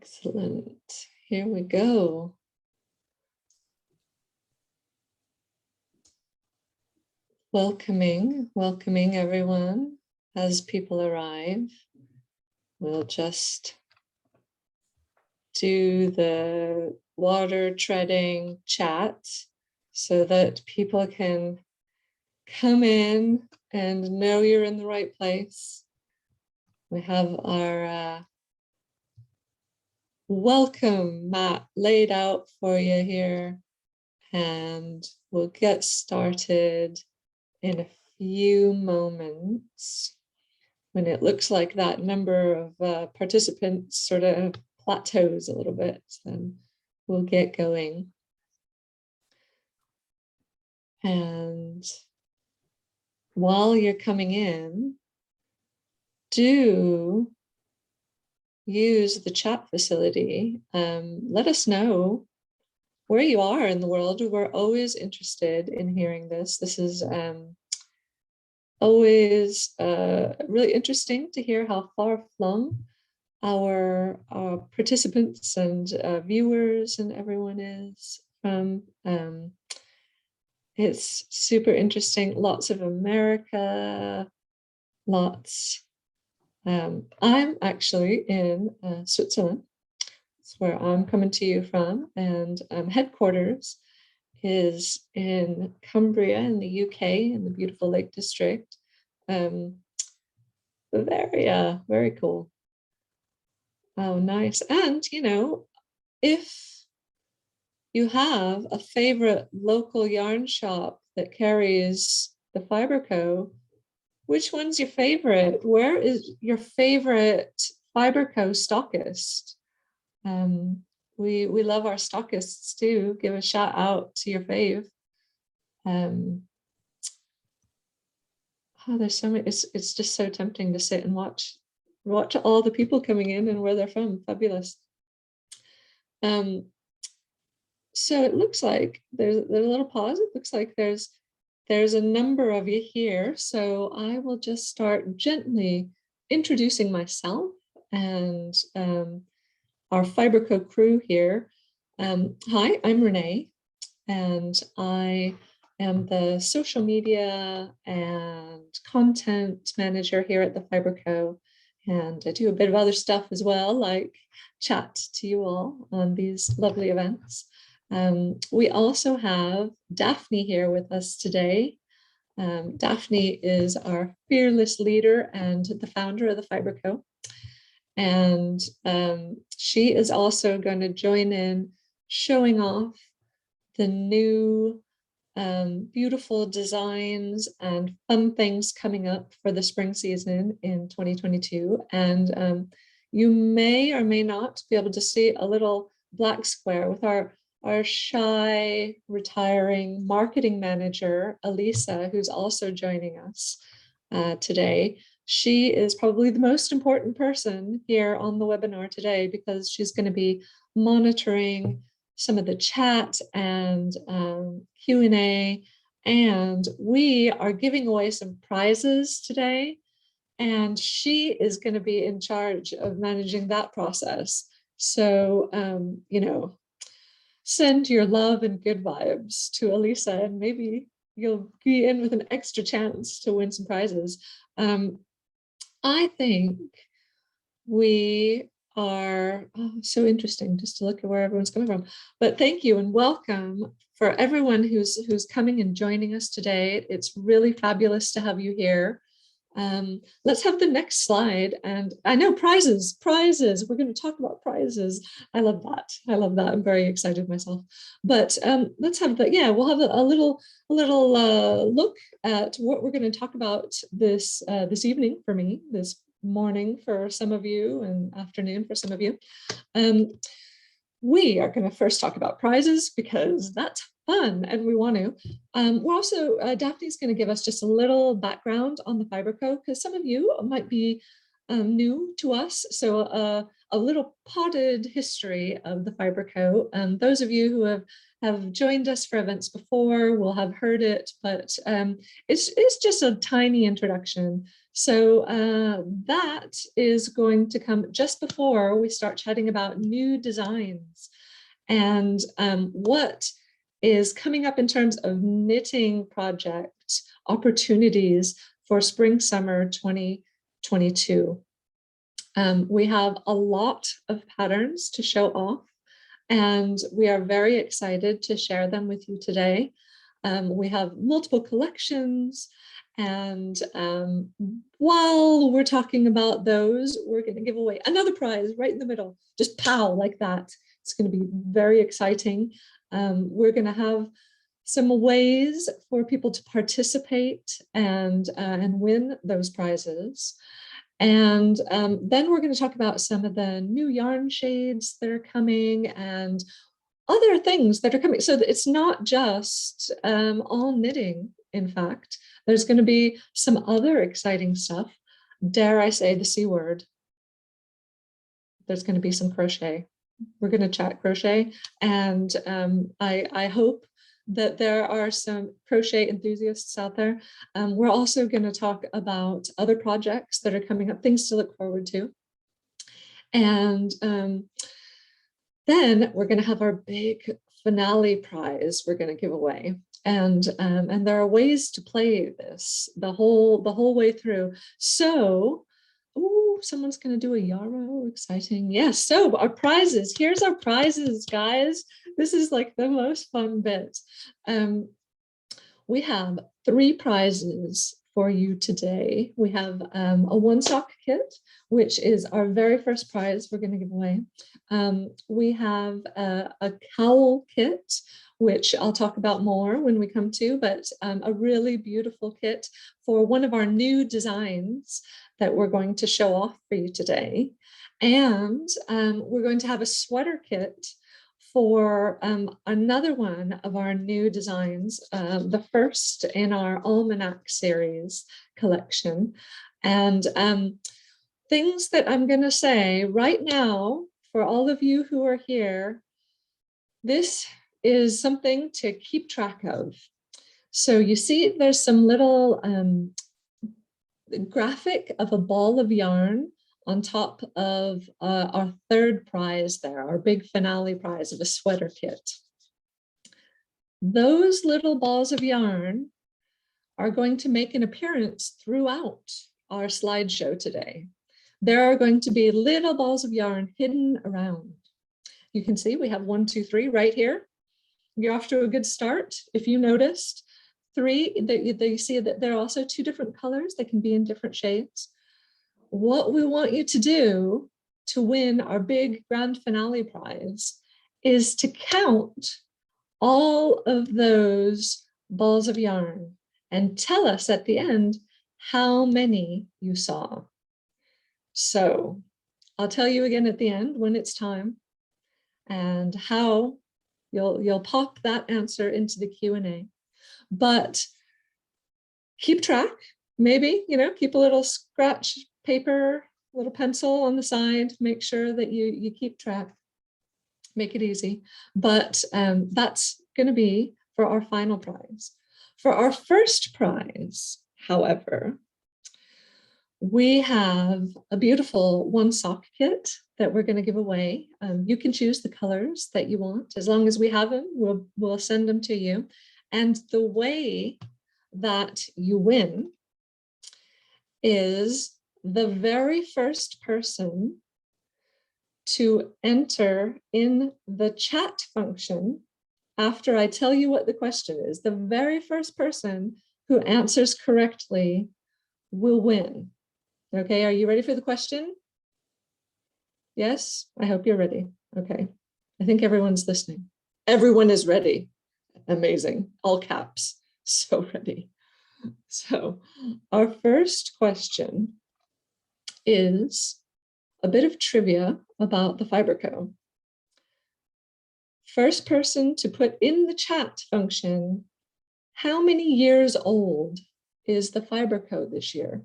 Excellent. Here we go. Welcoming everyone as people arrive. We'll just do the water treading chat so that people can come in and know you're in the right place. We have our welcome mat laid out for you here, and we'll get started in a few moments. When it looks like that number of participants sort of plateaus a little bit, then we'll get going. And while you're coming in, do use the chat facility. Let us know where you are in the world. We're always interested in hearing this. This is always really interesting to hear how far flung our participants and viewers and everyone is from. It's super interesting. Lots of America, lots. I'm actually in Switzerland. That's where I'm coming to you from, and headquarters is in Cumbria in the UK, in the beautiful Lake District. Bavaria, very cool. Oh, nice. And, you know, if you have a favorite local yarn shop that carries the Fibre Co, which one's your favorite? Where is your favorite Fibre Co stockist? We love our stockists too. Give a shout out to your fave. Oh, there's so many. It's just so tempting to sit and watch all the people coming in and where they're from. Fabulous. So it looks like there's a little pause. It looks like there's a number of you here. So I will just start gently introducing myself and our Fibre Co crew here. Hi, I'm Renee, and I am the social media and content manager here at the Fibre Co. And I do a bit of other stuff as well, like chat to you all on these lovely events. We also have Daphne here with us today. Daphne is our fearless leader and the founder of the Fibre Co. And she is also going to join in showing off the new beautiful designs and fun things coming up for the spring season in 2022. And you may or may not be able to see a little black square with our shy, retiring marketing manager, Elisa, who's also joining us today. She is probably the most important person here on the webinar today because she's going to be monitoring some of the chat and Q&A, and we are giving away some prizes today, and she is going to be in charge of managing that process. So, you know, send your love and good vibes to Elisa, and maybe you'll be in with an extra chance to win some prizes. I think we are so interesting just to look at where everyone's coming from. But thank you and welcome for everyone who's coming and joining us today. It's really fabulous to have you here. Let's have the next slide. And I know prizes. We're going to talk about prizes. I love that. I'm very excited myself. But let's have we'll have a little look at what we're going to talk about this evening for me, this morning for some of you, and afternoon for some of you. We are going to first talk about prizes because that's fun and we want to. We're also, Daphne's going to give us just a little background on the Fibre Co because some of you might be new to us. So a little potted history of the Fibre Co. Those of you who have joined us for events before will have heard it, but it's just a tiny introduction. So that is going to come just before we start chatting about new designs and what is coming up in terms of knitting project opportunities for spring summer 2022. We have a lot of patterns to show off, and we are very excited to share them with you today. We have multiple collections, and while we're talking about those, we're going to give away another prize right in the middle, just pow, like that. It's going to be very exciting. We're going to have some ways for people to participate and win those prizes. And then we're going to talk about some of the new yarn shades that are coming and other things that are coming. So it's not just all knitting, in fact. There's going to be some other exciting stuff. Dare I say the C word? There's going to be some crochet. We're going to chat crochet. And I hope that there are some crochet enthusiasts out there. We're also going to talk about other projects that are coming up, things to look forward to. And then we're going to have our big finale prize we're going to give away. And there are ways to play this the whole way through. So, oh, someone's going to do a yarrow, exciting. Yes, so our prizes, here's our prizes, guys. This is like the most fun bit. We have 3 prizes for you today. We have a 1 sock kit, which is our very first prize we're going to give away. We have a cowl kit, which I'll talk about more when we come to, but a really beautiful kit for one of our new designs that we're going to show off for you today. And we're going to have a sweater kit for another one of our new designs, the first in our Almanac series collection. And things that I'm going to say right now, for all of you who are here, this is something to keep track of. So you see there's some little graphic of a ball of yarn on top of our 3rd prize there, our big finale prize of a sweater kit. Those little balls of yarn are going to make an appearance throughout our slideshow today. There are going to be little balls of yarn hidden around. You can see we have 1, 2, 3 right here. You're off to a good start. If you noticed, 3, they see that there are also 2 different colors. They can be in different shades. What we want you to do to win our big grand finale prize is to count all of those balls of yarn and tell us at the end how many you saw. So I'll tell you again at the end when it's time and how you'll pop that answer into the Q&A. But keep track, maybe, keep a little scratch paper, a little pencil on the side, make sure that you keep track, make it easy. But that's going to be for our final prize. For our first prize, however, we have a beautiful 1 sock kit that we're going to give away. You can choose the colors that you want. As long as we have them, we'll send them to you. And the way that you win is the very first person to enter in the chat function after I tell you what the question is. The very first person who answers correctly will win. Okay, are you ready for the question? Yes, I hope you're ready. Okay, I think everyone's listening. Everyone is ready. Amazing, all caps, so ready. So our first question is a bit of trivia about the Fibre Co. First person to put in the chat function, how many years old is the Fibre Co this year,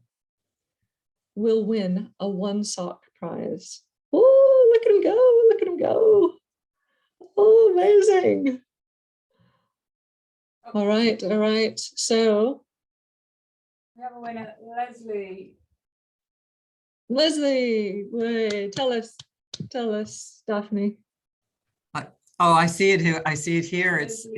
will win a 1 sock prize. Oh, look at him go, look at him go. Oh, amazing. All right, all right. So we have a winner, Leslie. Leslie, wait, tell us, Daphne. Oh, I see it here. I see it here. It's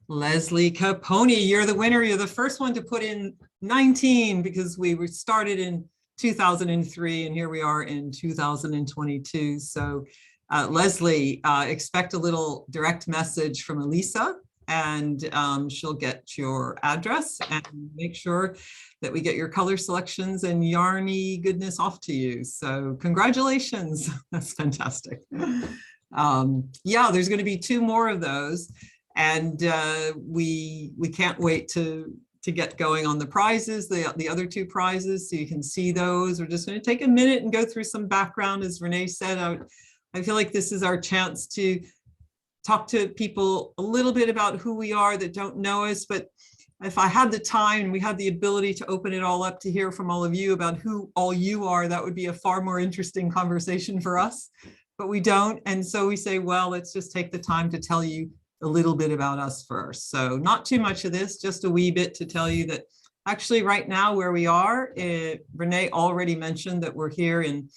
Leslie Capone. You're the winner. You're the first one to put in 19 because we started in 2003 and here we are in 2022. So Leslie, expect a little direct message from Elisa and she'll get your address and make sure that we get your color selections and yarny goodness off to you. So congratulations. That's fantastic. Yeah, there's going to be 2 more of those, and we can't wait to get going on the prizes, the other 2 prizes, so you can see those. We're just going to take a minute and go through some background. As Renee said, I feel like this is our chance to talk to people a little bit about who we are that don't know us, but if I had the time and we had the ability to open it all up to hear from all of you about who all you are, that would be a far more interesting conversation for us. But we don't. And so we say, well, let's just take the time to tell you a little bit about us first. So not too much of this, just a wee bit to tell you that actually right now where we are, Renee already mentioned that we're here in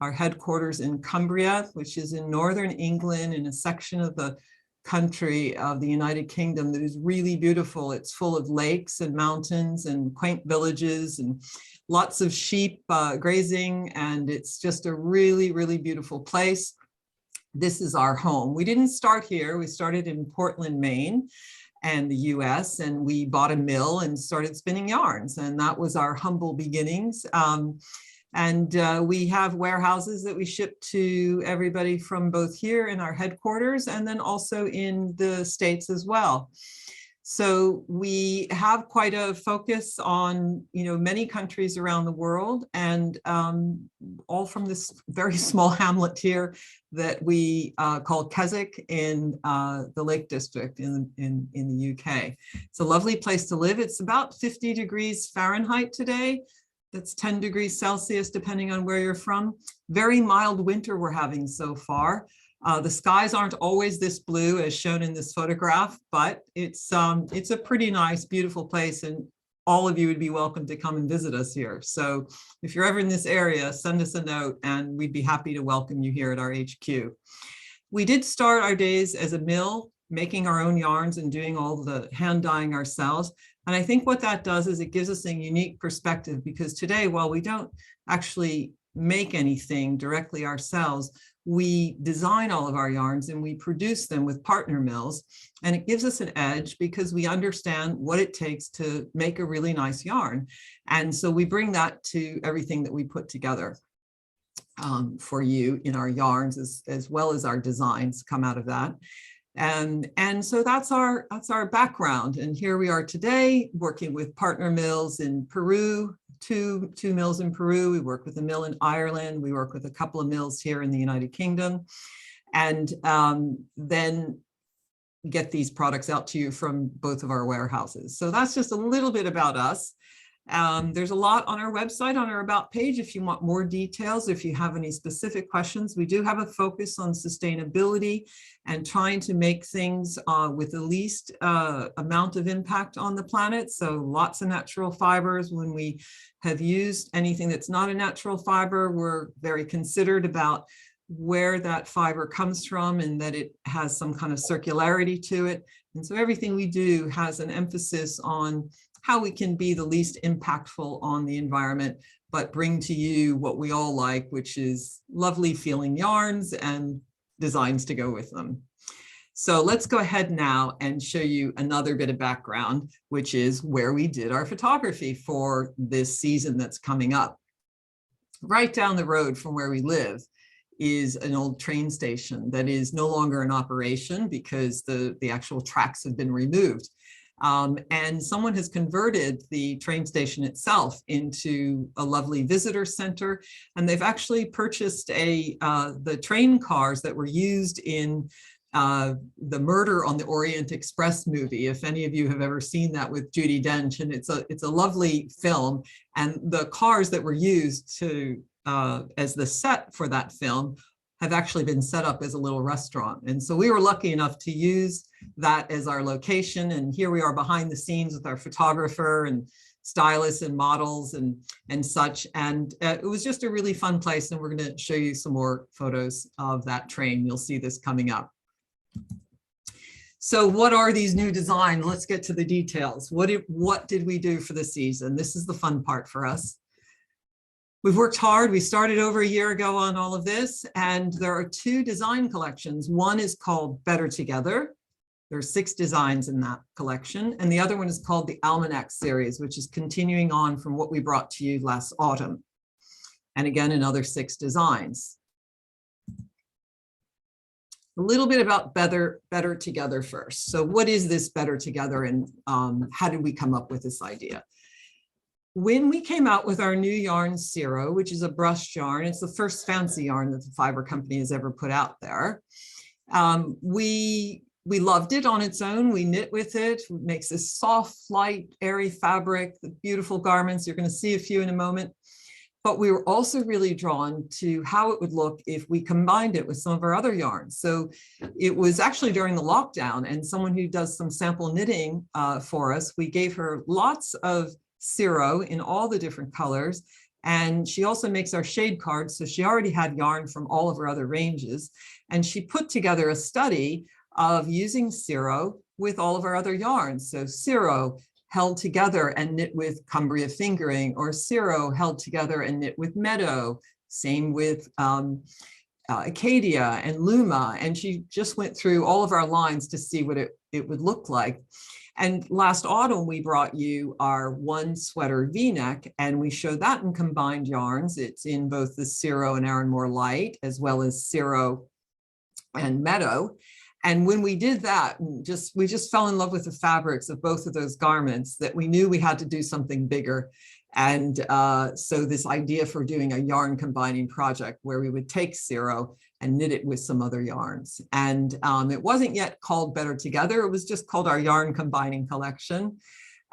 our headquarters in Cumbria, which is in northern England in a section of the country of the United Kingdom that is really beautiful. It's full of lakes and mountains and quaint villages and lots of sheep grazing, and it's just a really, really beautiful place. This is our home. We didn't start here. We started in Portland, Maine, and the US, and we bought a mill and started spinning yarns, and that was our humble beginnings. We have warehouses that we ship to everybody from both here in our headquarters and then also in the States as well. So we have quite a focus on, many countries around the world, and all from this very small hamlet here that we call Keswick in the Lake District in the UK. It's a lovely place to live. It's about 50 degrees Fahrenheit today. That's 10 degrees Celsius, depending on where you're from. Very mild winter we're having so far. The skies aren't always this blue as shown in this photograph, but it's a pretty nice, beautiful place, and all of you would be welcome to come and visit us here. So if you're ever in this area, send us a note and we'd be happy to welcome you here at our HQ. We did start our days as a mill, making our own yarns and doing all the hand dyeing ourselves. And I think what that does is it gives us a unique perspective, because today, while we don't actually make anything directly ourselves, we design all of our yarns and we produce them with partner mills. And it gives us an edge because we understand what it takes to make a really nice yarn. And so we bring that to everything that we put together for you in our yarns, as well as our designs come out of that. And so that's our background. And here we are today working with partner mills in Peru, two mills in Peru. We work with a mill in Ireland. We work with a couple of mills here in the United Kingdom, and then get these products out to you from both of our warehouses. So that's just a little bit about us. There's a lot on our website, on our About page, if you want more details, if you have any specific questions. We do have a focus on sustainability and trying to make things with the least amount of impact on the planet. So lots of natural fibers. When we have used anything that's not a natural fiber, we're very considered about where that fiber comes from and that it has some kind of circularity to it. And so everything we do has an emphasis on how we can be the least impactful on the environment, but bring to you what we all like, which is lovely feeling yarns and designs to go with them. So let's go ahead now and show you another bit of background, which is where we did our photography for this season that's coming up. Right down the road from where we live is an old train station that is no longer in operation because the actual tracks have been removed. And someone has converted the train station itself into a lovely visitor center. And they've actually purchased the train cars that were used in the Murder on the Orient Express movie, if any of you have ever seen that with Judi Dench. And it's a lovely film. And the cars that were used to as the set for that film have actually been set up as a little restaurant. And so we were lucky enough to use that as our location. And here we are behind the scenes with our photographer and stylists and models and such. And it was just a really fun place. And we're going to show you some more photos of that train. You'll see this coming up. So what are these new designs? Let's get to the details. What did we do for the season? This is the fun part for us. We've worked hard. We started over a year ago on all of this, and there are 2 design collections. One is called Better Together. There are 6 designs in that collection, and the other one is called the Almanac series, which is continuing on from what we brought to you last autumn. And again, another 6 designs. A little bit about Better Together first. So what is this Better Together, and how did we come up with this idea? When we came out with our new yarn, Ciro, which is a brushed yarn, it's the first fancy yarn that the Fibre Company has ever put out there. We loved it on its own. We knit with it. It makes this soft, light, airy fabric, the beautiful garments. You're going to see a few in a moment. But we were also really drawn to how it would look if we combined it with some of our other yarns. So it was actually during the lockdown, and someone who does some sample knitting for us, we gave her lots of Ciro in all the different colors. And she also makes our shade cards. So she already had yarn from all of her other ranges. And she put together a study of using Ciro with all of our other yarns. So Ciro held together and knit with Cumbria fingering, or Ciro held together and knit with Meadow, same with Acadia and Luma. And she just went through all of our lines to see what it would look like. And last autumn, we brought you our one sweater V-neck, and we showed that in combined yarns. It's in both the Ciro and Aran Moore Light, as well as Ciro and Meadow. And when we did that, we just fell in love with the fabrics of both of those garments, that we knew we had to do something bigger. And so this idea for doing a yarn combining project where we would take Ciro and knit it with some other yarns. And it wasn't yet called Better Together. It was just called our Yarn Combining Collection.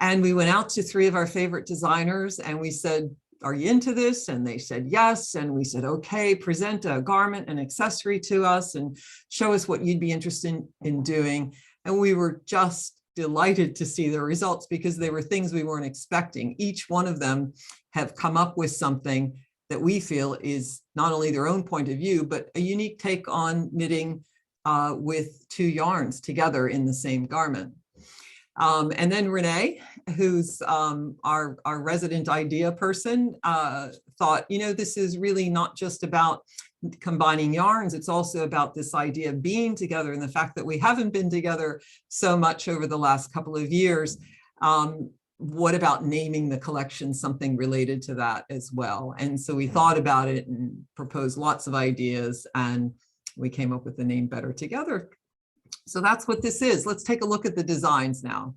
And we went out to 3 of our favorite designers and we said, are you into this? And they said yes. And we said, okay, present a garment and accessory to us and show us what you'd be interested in doing. And we were just delighted to see the results, because they were things we weren't expecting. Each one of them have come up with something that we feel is not only their own point of view, but a unique take on knitting with 2 yarns together in the same garment. And then Renee, who's our resident idea person, thought, this is really not just about combining yarns. It's also about this idea of being together, and the fact that we haven't been together so much over the last couple of years. What about naming the collection something related to that as well? And so we thought about it and proposed lots of ideas, and we came up with the name Better Together. So that's what this is. Let's take a look at the designs now.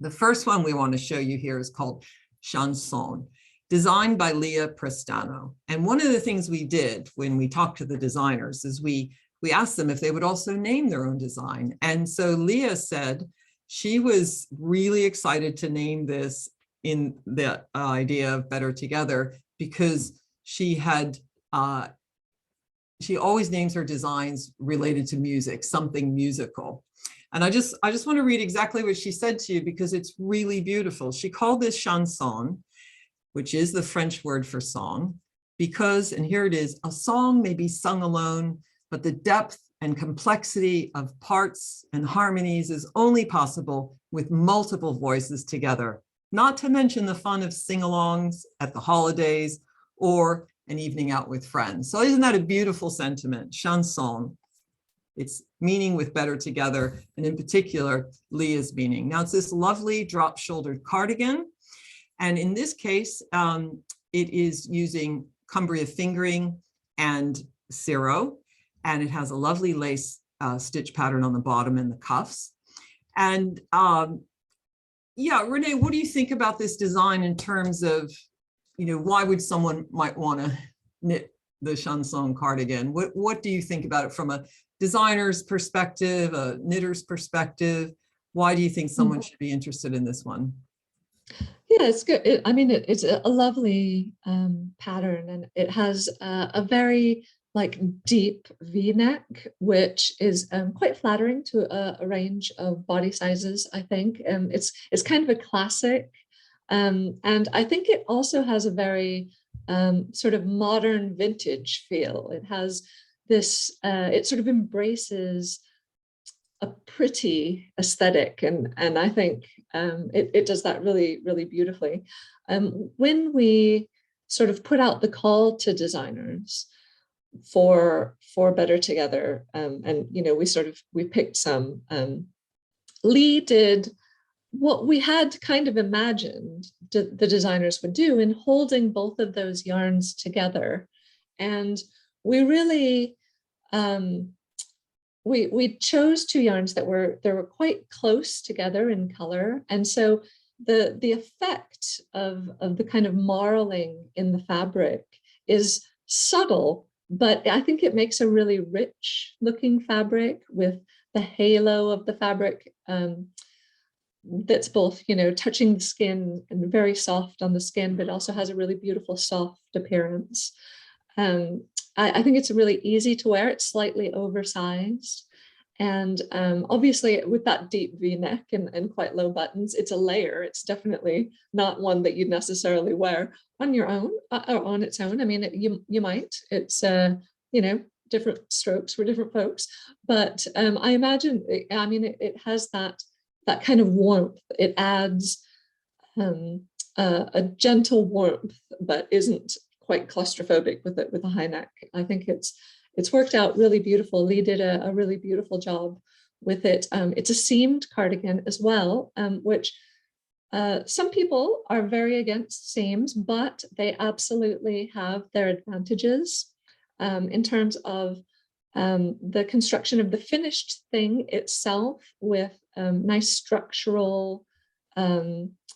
The first one we want to show you here is called Chanson, designed by Leah Prestano. And one of the things we did when we talked to the designers is we asked them if they would also name their own design. And so Leah said she was really excited to name this in the idea of Better Together, because she always names her designs related to music, something musical. And I just want to read exactly what she said to you, because it's really beautiful. She called this chanson, which is the French word for song, because, and here it is, a song may be sung alone, but the depth and complexity of parts and harmonies is only possible with multiple voices together, not to mention the fun of sing-alongs at the holidays or an evening out with friends. So isn't that a beautiful sentiment? Chanson, its meaning with Better Together, and in particular, Leah's meaning. Now it's this lovely drop-shouldered cardigan. And in this case, it is using Cumbria fingering and Ciro, and it has a lovely lace stitch pattern on the bottom and the cuffs. And yeah, Renee, what do you think about this design in terms of, why would someone might want to knit the chanson cardigan? What do you think about it from a designer's perspective, a knitter's perspective? Why do you think someone should be interested in this one? Yeah, it's good. It's a lovely pattern, and it has a very deep V-neck, which is quite flattering to a range of body sizes. I think it's kind of a classic And I think it also has a very sort of modern vintage feel. It has this, it sort of embraces a pretty aesthetic, and I think it does that really, really beautifully. When we sort of put out the call to designers for Better Together, and we picked some. Lee did what we had kind of imagined the designers would do in holding both of those yarns together, and we really we chose two yarns that were quite close together in color, and so the effect of the kind of marling in the fabric is subtle, but I think it makes a really rich looking fabric with the halo of the fabric that's both, touching the skin and very soft on the skin, but also has a really beautiful soft appearance. I think it's really easy to wear. It's slightly oversized. And obviously with that deep V-neck and quite low buttons, it's a layer. It's definitely not one that you'd necessarily wear on your own or on its own. I mean, you might. It's, different strokes for different folks. But I imagine, it has that kind of warmth. It adds a gentle warmth, but isn't quite claustrophobic with it, with a high neck. I think it's worked out really beautiful. Lee did a really beautiful job with it. It's a seamed cardigan as well, which some people are very against seams, but they absolutely have their advantages in terms of the construction of the finished thing itself, with nice structural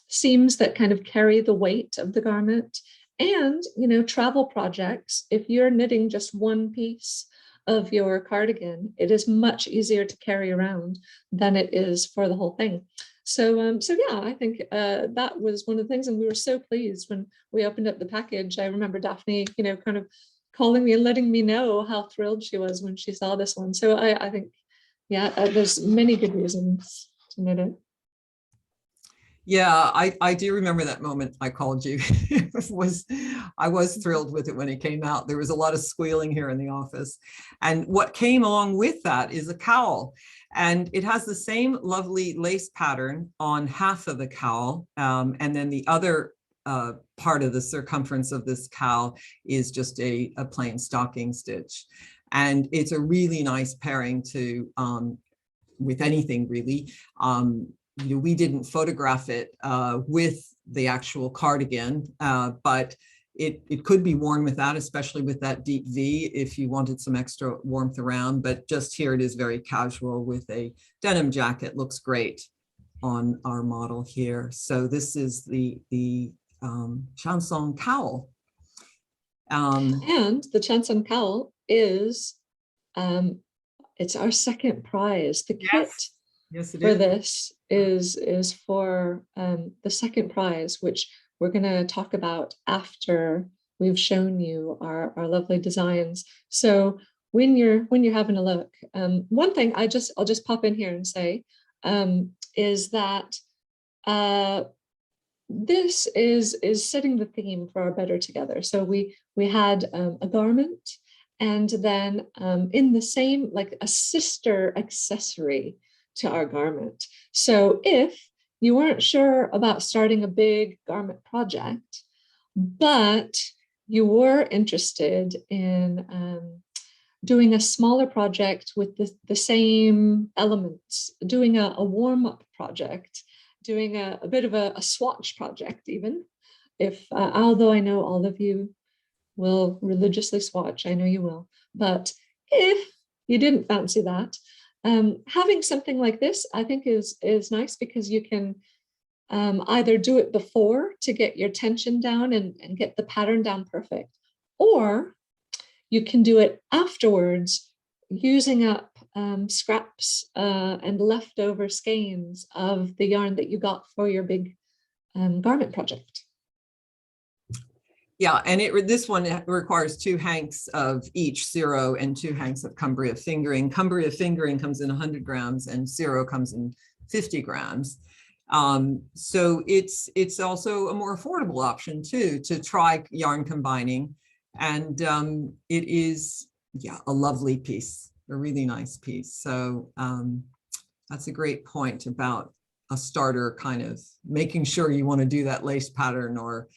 seams that kind of carry the weight of the garment. And, travel projects, if you're knitting just one piece of your cardigan, it is much easier to carry around than it is for the whole thing. So yeah, I think that was one of the things, and we were so pleased when we opened up the package. I remember Daphne, kind of calling me and letting me know how thrilled she was when she saw this one. So I think, yeah, there's many good reasons to knit it. Yeah, I do remember that moment I called you. I was thrilled with it when it came out. There was a lot of squealing here in the office. And what came along with that is a cowl. And it has the same lovely lace pattern on half of the cowl. And then the other part of the circumference of this cowl is just a plain stocking stitch. And it's a really nice pairing to with anything really. We didn't photograph it with the actual cardigan, but it could be worn with that, especially with that deep V if you wanted some extra warmth around. But just here it is very casual with a denim jacket. Looks great on our model here. So this is the chanson cowl. And the chanson cowl is, it's our second prize. The kit Yes, for this is for the second prize, which we're going to talk about after we've shown you our lovely designs. So when you're having a look, one thing I'll just pop in here and say is that this is setting the theme for our Better Together. So we had a garment, and then in the same, like a sister accessory to our garment. So if you weren't sure about starting a big garment project, but you were interested in doing a smaller project with the same elements, doing a warm-up project, doing a bit of a swatch project even, if although I know all of you will religiously swatch, I know you will, but if you didn't fancy that, having something like this, I think is nice, because you can either do it before to get your tension down and get the pattern down perfect, or you can do it afterwards using up scraps and leftover skeins of the yarn that you got for your big garment project. Yeah, and this one requires 2 hanks of each Ciro and 2 hanks of Cumbria fingering. Cumbria fingering comes in 100 grams and Ciro comes in 50 grams. So it's also a more affordable option too, to try yarn combining. And it is, yeah, a lovely piece, a really nice piece. So that's a great point about a starter, kind of making sure you want to do that lace pattern, or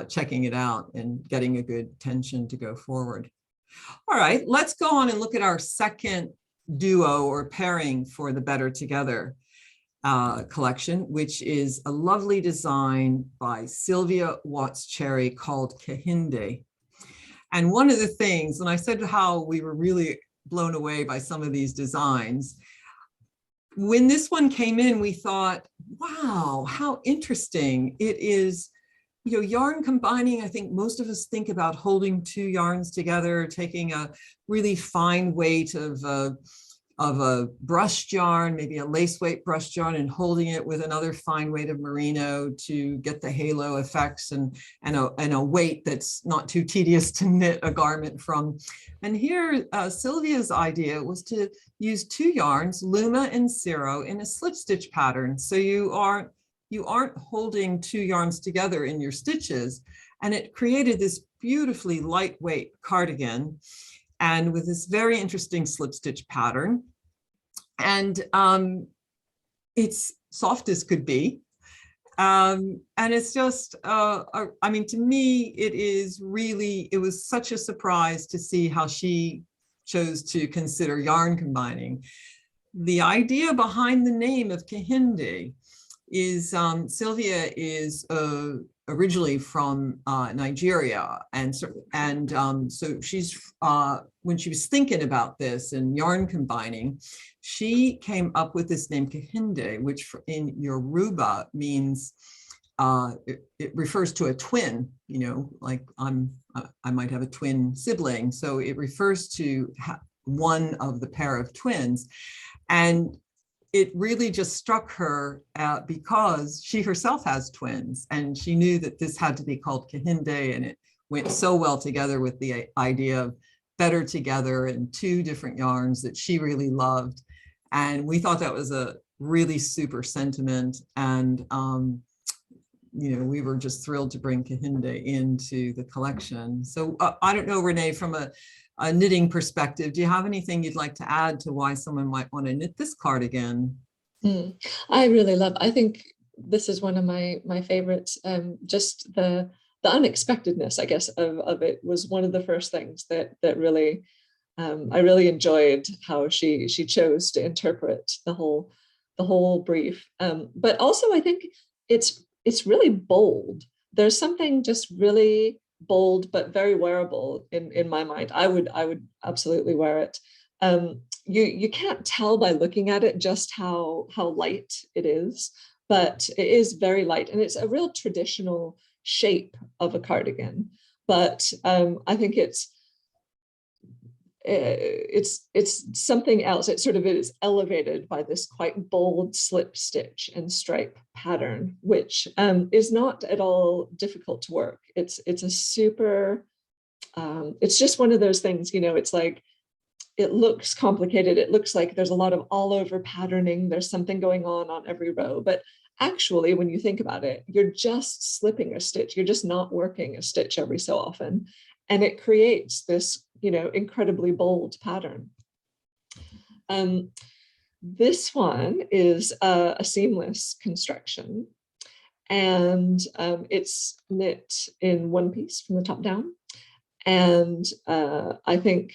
checking it out and getting a good tension to go forward. All right, let's go on and look at our second duo or pairing for the Better Together collection, which is a lovely design by Sylvia Watts Cherry called Kahinde. And one of the things, and I said how we were really blown away by some of these designs, when this one came in, we thought, wow, how interesting it is. You know, yarn combining, I think most of us think about holding two yarns together, taking a really fine weight of a brushed yarn, maybe a lace weight brushed yarn, and holding it with another fine weight of merino to get the halo effects, and a weight that's not too tedious to knit a garment from. And here, Sylvia's idea was to use two yarns, Luma and Ciro, in a slip stitch pattern. So you aren't holding two yarns together in your stitches. And it created this beautifully lightweight cardigan, and with this very interesting slip stitch pattern. And it's soft as could be. And it's just, I mean, to me, it was such a surprise to see how she chose to consider yarn combining. The idea behind the name of Kahinde is Sylvia is originally from Nigeria, and so she's when she was thinking about this and yarn combining, she came up with this name Kahinde, which in Yoruba means it refers to a twin. You know, like I might have a twin sibling, so it refers to one of the pair of twins. And it really just struck her because she herself has twins, and she knew that this had to be called Kahinde, and it went so well together with the idea of Better Together and two different yarns that she really loved. And we thought that was a really super sentiment. And, you know, we were just thrilled to bring Kahinde into the collection. So I don't know, Renee, from a knitting perspective, do you have anything you'd like to add to why someone might want to knit this cardigan? I really love, I think this is one of my favorites. Just the unexpectedness, I guess, of it was one of the first things that really I really enjoyed how she chose to interpret the whole brief. But also I think it's really bold. There's something just really bold but very wearable in my mind. I would absolutely wear it. You can't tell by looking at it just how light it is, but it is very light, and it's a real traditional shape of a cardigan. But I think it's something else. It sort of is elevated by this quite bold slip stitch and stripe pattern, which is not at all difficult to work. It's a super, it's just one of those things, you know, it's like, it looks complicated. It looks like there's a lot of all over patterning. There's something going on every row, but actually, when you think about it, you're just slipping a stitch. You're just not working a stitch every so often. And it creates this, you know, incredibly bold pattern. This one is a seamless construction, and it's knit in one piece from the top down. And I think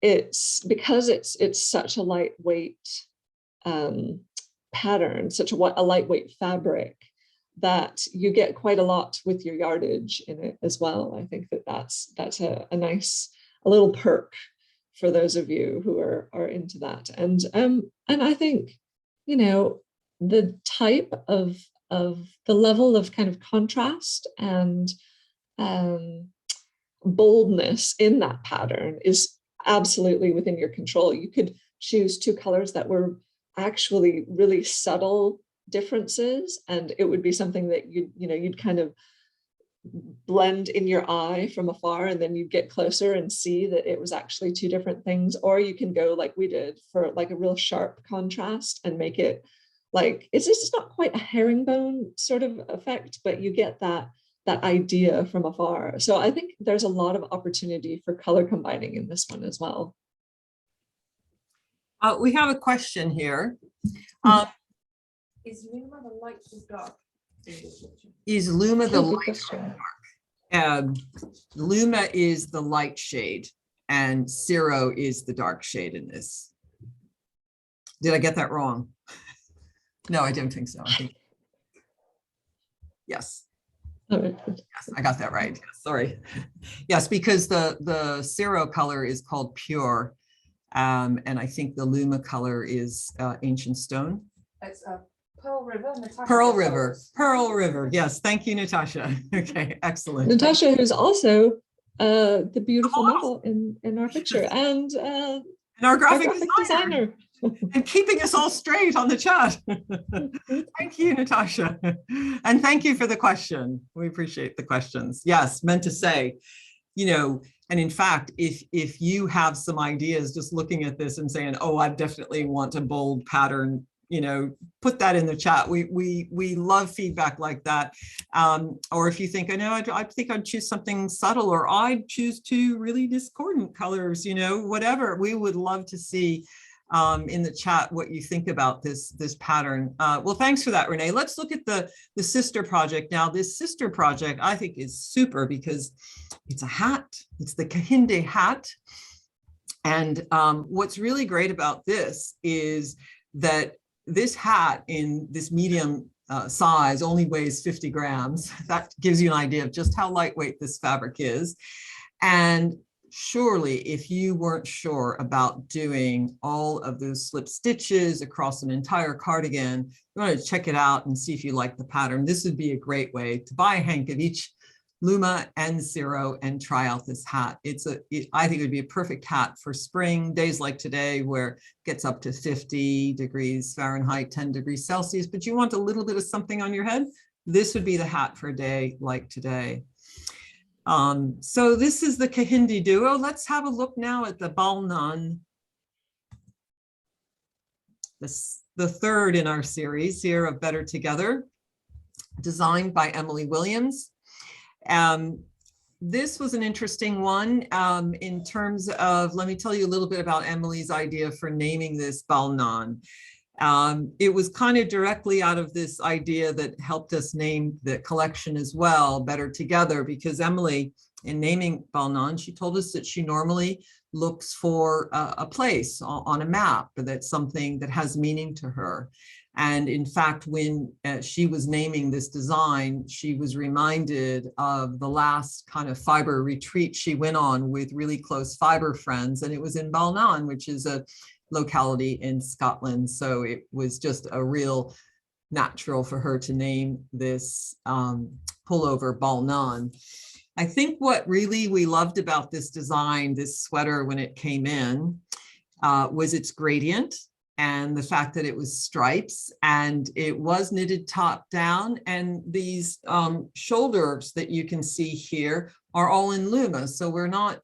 it's because it's such a lightweight pattern, such a lightweight fabric, that you get quite a lot with your yardage in it as well. I think that's a nice, a little perk for those of you who are into that. And I think, you know, the type of the level of kind of contrast and boldness in that pattern is absolutely within your control. You could choose two colors that were actually really subtle differences, and it would be something that you'd kind of blend in your eye from afar, and then you get closer and see that it was actually two different things. Or you can go like we did for like a real sharp contrast and make it like, it's just not quite a herringbone sort of effect, but you get that idea from afar. So I think there's a lot of opportunity for color combining in this one as well. We have a question here. Is Luma the light or dark? Is Luma the light? Question. Luma is the light shade and Zero is the dark shade in this. Did I get that wrong? No, I don't think so. I think yes. Yes, I got that right. Sorry. Yes, because the Zero color is called Pure, and I think the Luma color is Ancient Stone. It's a Pearl River. Natasha Pearl River. Pearl River. Yes, thank you, Natasha. Okay, excellent. Natasha, who's also the beautiful model in our picture, and our graphic designer. And keeping us all straight on the chat. Thank you, Natasha. And thank you for the question. We appreciate the questions. Yes, meant to say, you know, and in fact, if you have some ideas just looking at this and saying, oh, I definitely want a bold pattern, you know, put that in the chat. We love feedback like that. Or if you think, I know, I think I'd choose something subtle, or I'd choose two really discordant colors, you know, whatever. We would love to see in the chat what you think about this pattern. Well, thanks for that, Renee. Let's look at the sister project now. This sister project I think is super because it's a hat. It's the Kahinde hat. And what's really great about this is that this hat in this medium size only weighs 50 grams. That gives you an idea of just how lightweight this fabric is. And surely, if you weren't sure about doing all of those slip stitches across an entire cardigan, you want to check it out and see if you like the pattern. This would be a great way to buy a hank of each Luma and Zero and try out this hat. I think it would be a perfect hat for spring, days like today where it gets up to 50 degrees Fahrenheit, 10 degrees Celsius, but you want a little bit of something on your head. This would be the hat for a day like today. So this is the Kahinde duo. Let's have a look now at the Balnan, the third in our series here of Better Together, designed by Emily Williams. This was an interesting one in terms of, let me tell you a little bit about Emily's idea for naming this Balnan. It was kind of directly out of this idea that helped us name the collection as well, Better Together, because Emily, in naming Balnan, she told us that she normally looks for a place on a map that's something that has meaning to her. And in fact, when she was naming this design, she was reminded of the last kind of fiber retreat she went on with really close fiber friends, and it was in Balnan, which is a locality in Scotland. So it was just a real natural for her to name this pullover Balnan. I think what really we loved about this design, this sweater when it came in, was its gradient and the fact that it was stripes and it was knitted top down, and these shoulders that you can see here are all in Luma. So we're not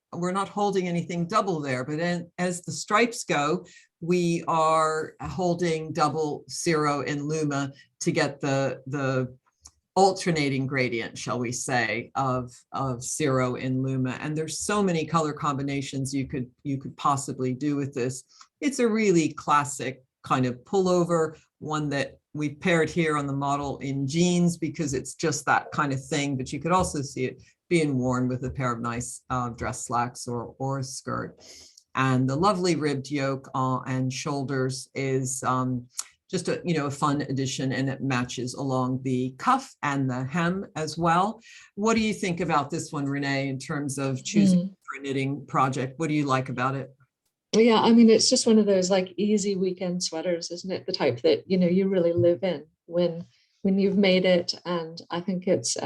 holding anything double there, but as the stripes go, we are holding double Zero in Luma to get the alternating gradient, shall we say, of Zero in Luma. And there's so many color combinations you could possibly do with this. It's a really classic kind of pullover, one that we paired here on the model in jeans because it's just that kind of thing, but you could also see it being worn with a pair of nice dress slacks or a skirt. And the lovely ribbed yoke and shoulders is just a fun addition, and it matches along the cuff and the hem as well. What do you think about this one, Renee, in terms of choosing for a knitting project? What do you like about it? Yeah, I mean, it's just one of those like easy weekend sweaters, isn't it? The type that, you really live in when you've made it. And I think it's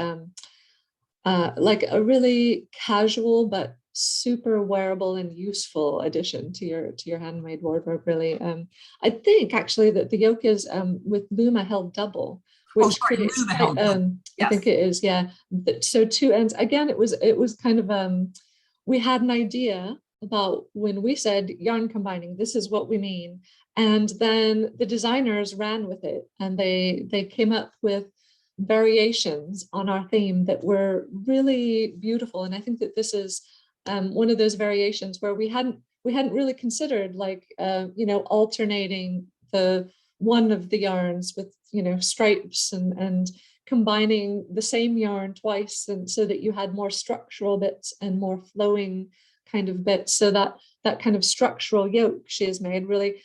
like a really casual but super wearable and useful addition to your handmade wardrobe, really. I think actually that the yoke is with Luma held double, which creates I think it is, yeah. So two ends. Again, it was kind of we had an idea about when we said yarn combining, this is what we mean. And then the designers ran with it, and they came up with variations on our theme that were really beautiful. And I think that this is one of those variations where we hadn't really considered, like alternating the one of the yarns with stripes, and combining the same yarn twice, and so that you had more structural bits and more flowing kind of bits, so that that kind of structural yoke she has made really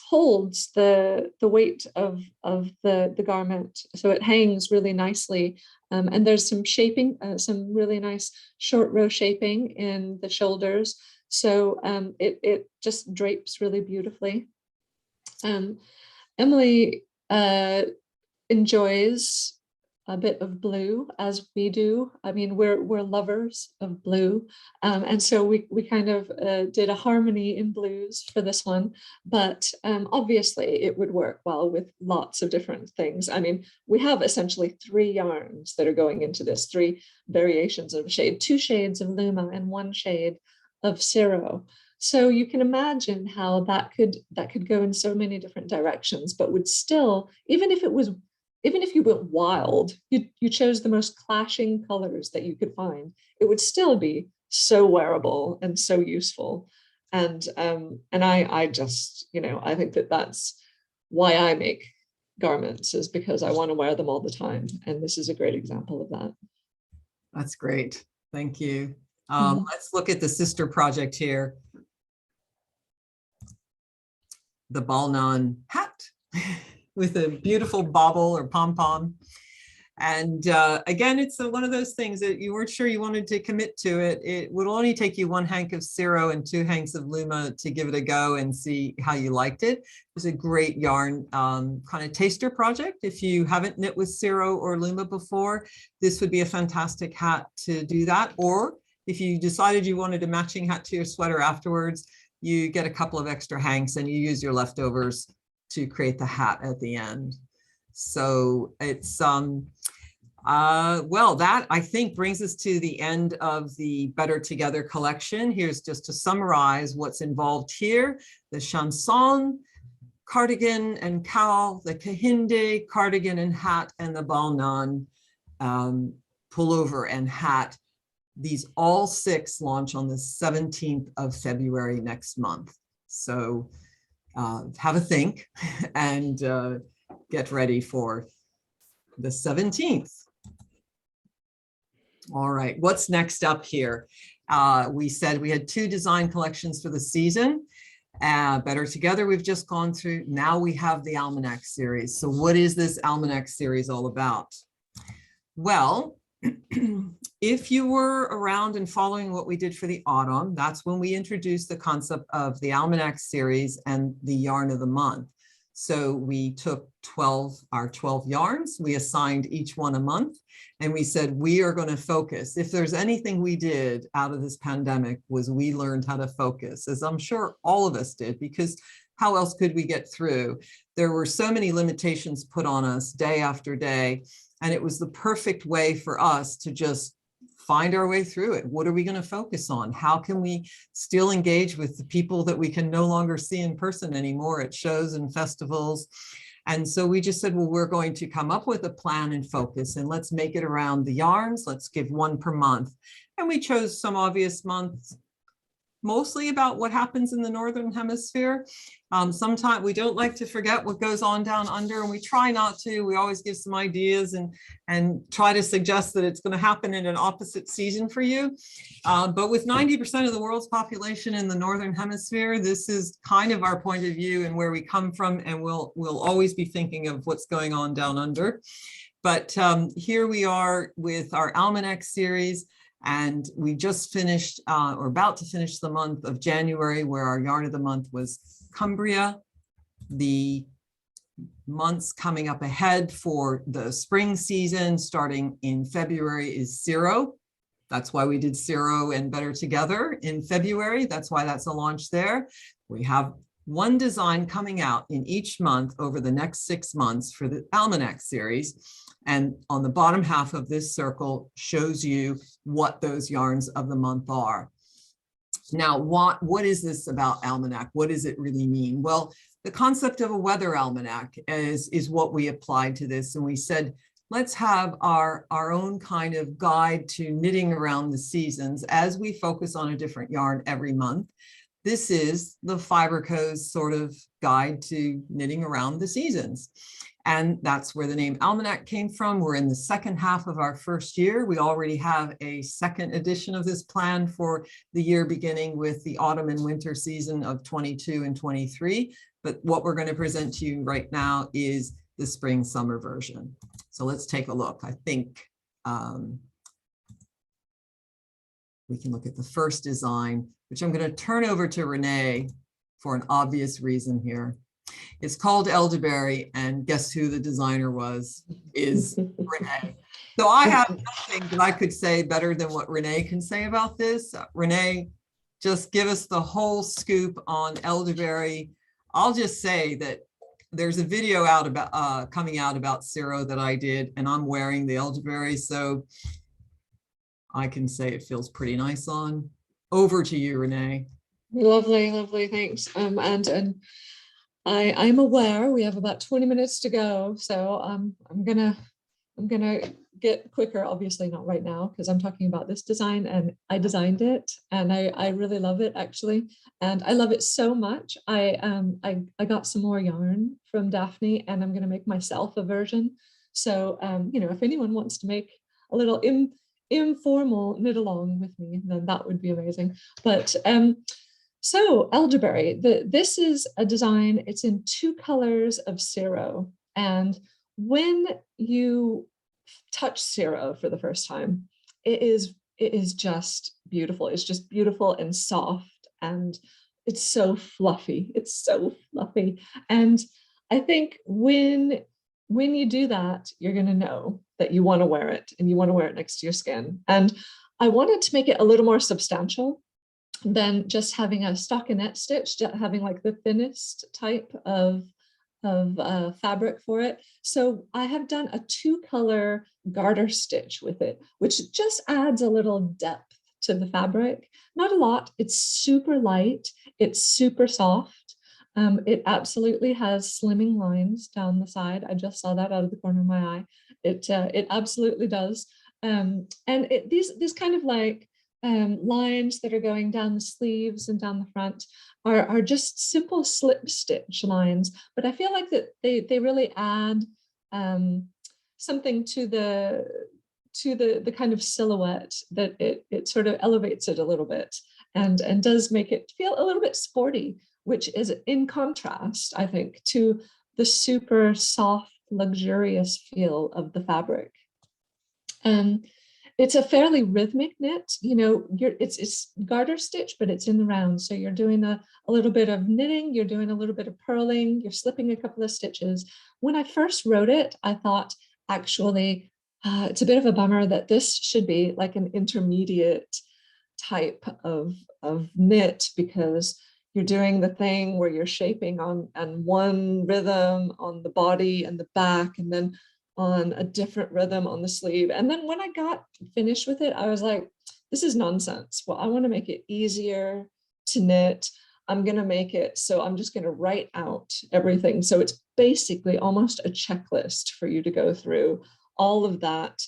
holds the weight of the garment, so it hangs really nicely. And there's some shaping, some really nice short row shaping in the shoulders, so it just drapes really beautifully. Emily enjoys a bit of blue, as we do. I mean, we're lovers of blue, and so we kind of did a harmony in blues for this one. But obviously, it would work well with lots of different things. I mean, we have essentially 3 yarns that are going into this, 3 variations of shade, 2 shades of Luma and 1 shade of Cirro. So you can imagine how that could go in so many different directions, but would still, even if you went wild, you chose the most clashing colors that you could find, it would still be so wearable and so useful. And I just, I think that that's why I make garments, is because I want to wear them all the time. And this is a great example of that. That's great. Thank you. Mhm. Let's look at the sister project here. The Balnan hat with a beautiful bauble or pom-pom. And again, it's one of those things that you weren't sure you wanted to commit to it. It would only take you 1 hank of Cirro and 2 hanks of Luma to give it a go and see how you liked it. It was a great yarn kind of taster project. If you haven't knit with Cirro or Luma before, this would be a fantastic hat to do that. Or if you decided you wanted a matching hat to your sweater afterwards, you get a couple of extra hanks and you use your leftovers to create the hat at the end. So it's well, that I think brings us to the end of the Better Together collection. Here's just to summarize what's involved here: the chanson, cardigan and cowl, the kahinde, cardigan and hat, and the balnan pullover and hat. These all 6 launch on the 17th of February next month. So have a think and get ready for the 17th. All right, what's next up here? We said we had 2 design collections for the season. Better Together, we've just gone through. Now we have the Almanac series. So what is this Almanac series all about? Well, if you were around and following what we did for the autumn, that's when we introduced the concept of the Almanac series and the yarn of the month. So we took our 12 yarns, we assigned each one a month, and we said, we are going to focus. If there's anything we did out of this pandemic, was we learned how to focus, as I'm sure all of us did, because how else could we get through? There were so many limitations put on us day after day. And it was the perfect way for us to just find our way through it. What are we going to focus on? How can we still engage with the people that we can no longer see in person anymore at shows and festivals? And so we just said, well, we're going to come up with a plan and focus, and let's make it around the yarns. Let's give 1 per month. And we chose some obvious months, mostly about what happens in the Northern Hemisphere. Sometimes we don't like to forget what goes on down under, and we try not to. We always give some ideas and try to suggest that it's going to happen in an opposite season for you. But with 90% of the world's population in the Northern Hemisphere, this is kind of our point of view and where we come from, and we'll always be thinking of what's going on down under. But here we are with our Almanac series. And we just finished, or about to finish, the month of January, where our yarn of the month was Cumbria. The months coming up ahead for the spring season, starting in February, is Cirro. That's why we did Cirro and Better Together in February. That's why that's a launch there. We have 1 design coming out in each month over the next 6 months for the Almanac series. And on the bottom half of this circle shows you what those yarns of the month are. Now, what is this about Almanac? What does it really mean? Well, the concept of a weather almanac is what we applied to this. And we said, let's have our own kind of guide to knitting around the seasons as we focus on a different yarn every month. This is the Fibre Co's sort of guide to knitting around the seasons. And that's where the name Almanac came from. We're in the second half of our first year. We already have a second edition of this planned for the year beginning with the autumn and winter season of 22 and 23. But what we're going to present to you right now is the spring summer version. So let's take a look. I think we can look at the first design, which I'm going to turn over to Renee for an obvious reason here. It's called Elderberry, and guess who the designer was? Is Renee. So I have nothing that I could say better than what Renee can say about this. Renee, just give us the whole scoop on Elderberry. I'll just say that there's a video out about coming out about Ciro that I did, and I'm wearing the Elderberry, so I can say it feels pretty nice on. Over to you, Renee. Lovely, lovely, thanks. And I'm aware we have about 20 minutes to go, so I'm gonna get quicker. Obviously not right now because I'm talking about this design, and I designed it, and I really love it actually, and I love it so much. I got some more yarn from Daphne, and I'm gonna make myself a version. So you know, if anyone wants to make a little informal knit along with me, then that would be amazing. But so Elderberry, this is a design, it's in 2 colors of Ciro. And when you touch Ciro for the first time, it is just beautiful. It's just beautiful and soft, and it's so fluffy. It's so fluffy. And I think when you do that, you're going to know that you want to wear it, and you want to wear it next to your skin. And I wanted to make it a little more substantial than just having a stockinette stitch, having like the thinnest type of fabric for it. So I have done a 2-color garter stitch with it, which just adds a little depth to the fabric. Not a lot. It's super light. It's super soft. It absolutely has slimming lines down the side. I just saw that out of the corner of my eye. It absolutely does. And these kind of like lines that are going down the sleeves and down the front are just simple slip stitch lines, but I feel like that they really add something to the kind of silhouette, that it sort of elevates it a little bit and does make it feel a little bit sporty, which is in contrast, I think, to the super soft, luxurious feel of the fabric. It's a fairly rhythmic knit, you know, it's garter stitch, but it's in the round. So you're doing a little bit of knitting, you're doing a little bit of purling, you're slipping a couple of stitches. When I first wrote it, I thought, actually, it's a bit of a bummer that this should be like an intermediate type of knit, because you're doing the thing where you're shaping on one rhythm on the body and the back, and then on a different rhythm on the sleeve. And then when I got finished with it, I was like, this is nonsense. Well, I want to make it easier to knit. I'm going to make it so I'm just going to write out everything. So it's basically almost a checklist for you to go through all of that.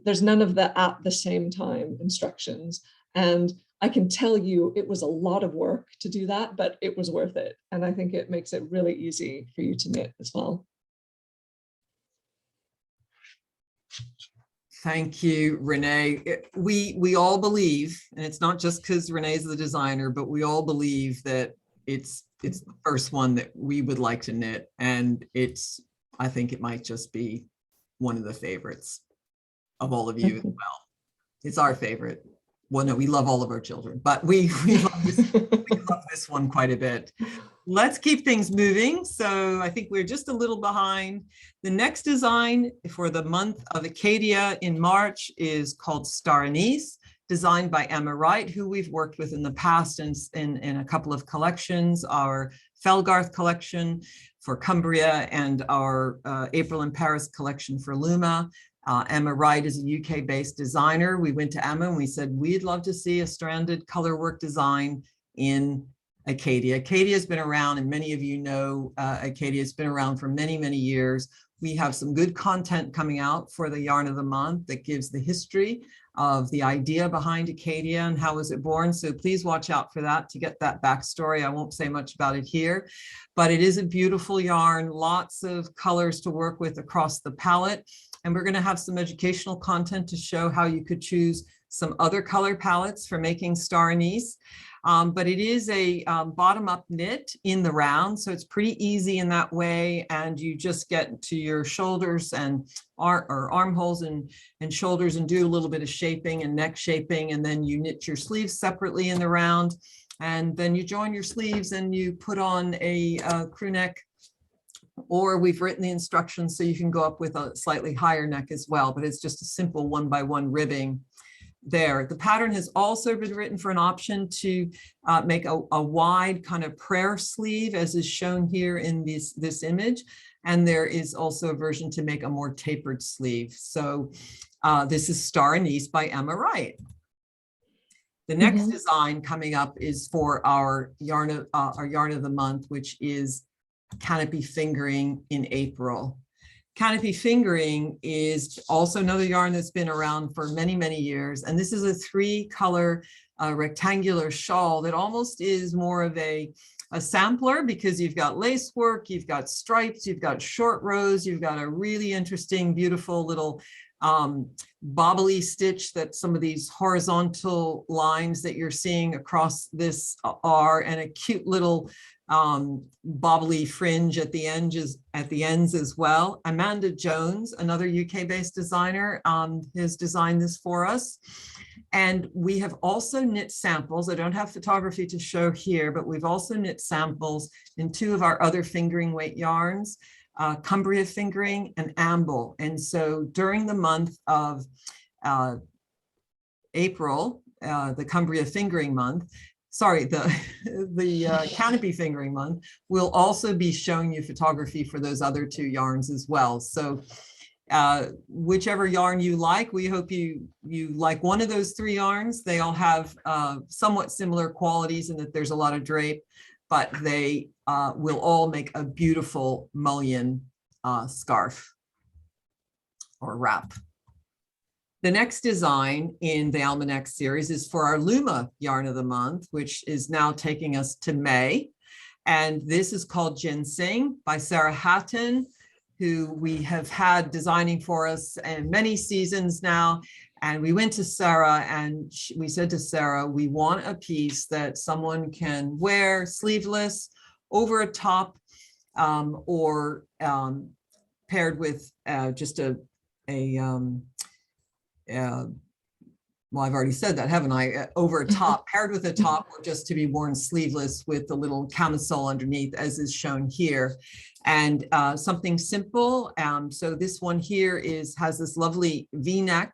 There's none of the at the same time instructions. And I can tell you it was a lot of work to do that, but it was worth it. And I think it makes it really easy for you to knit as well. Thank you, Renee. We all believe, and it's not just because Renee's the designer, but we all believe that it's the first one that we would like to knit. And I think it might just be one of the favorites of all of you as well. It's our favorite. Well, no, we love all of our children, but we love this one quite a bit. Let's keep things moving. So I think we're just a little behind. The next design for the month of Acadia in March is called Star Anise, designed by Emma Wright, who we've worked with in the past in a couple of collections, our Felgarth collection for Cumbria and our April in Paris collection for Luma. Emma Wright is a UK-based designer. We went to Emma and we said, we'd love to see a stranded colorwork design in Acadia. Acadia has been around, and many of you know Acadia has been around for many, many years. We have some good content coming out for the Yarn of the Month that gives the history of the idea behind Acadia and how was it born. So please watch out for that to get that backstory. I won't say much about it here, but it is a beautiful yarn, lots of colors to work with across the palette. And we're going to have some educational content to show how you could choose some other color palettes for making star anise. But it is a bottom-up knit in the round, so it's pretty easy in that way. And you just get to your shoulders and armholes and shoulders and do a little bit of shaping and neck shaping, and then you knit your sleeves separately in the round. And then you join your sleeves and you put on a crew neck, or we've written the instructions so you can go up with a slightly higher neck as well, but it's just a simple 1x1 ribbing there. The pattern has also been written for an option to make a wide kind of prayer sleeve, as is shown here in this image. And there is also a version to make a more tapered sleeve. So this is Star Anise by Emma Wright. The next design coming up is for our yarn of the month, which is Canopy Fingering in April. Canopy Fingering is also another yarn that's been around for many, many years. And this is a 3-color rectangular shawl that almost is more of a sampler, because you've got lace work, you've got stripes, you've got short rows, you've got a really interesting, beautiful little bobbly stitch that some of these horizontal lines that you're seeing across this are, and a cute little bobbly fringe at the ends as well. Amanda Jones, another UK-based designer, has designed this for us. And we have also knit samples. I don't have photography to show here, but we've also knit samples in 2 of our other fingering weight yarns, Cumbria Fingering and Amble. And so during the month of April, the Cumbria Fingering month, the Canopy Fingering month, we'll also be showing you photography for those other 2 yarns as well. So whichever yarn you like, we hope you like one of those 3 yarns. They all have somewhat similar qualities in that there's a lot of drape, but they will all make a beautiful mullion scarf or wrap. The next design in the Almanac series is for our Luma Yarn of the Month, which is now taking us to May. And this is called Ginseng by Sarah Hatton, who we have had designing for us in many seasons now. And we went to Sarah and we said to Sarah, we want a piece that someone can wear sleeveless over a top, or paired with just well, I've already said that, haven't I? Over a top, paired with a top, or just to be worn sleeveless with a little camisole underneath, as is shown here. And something simple. So this one here has this lovely V-neck,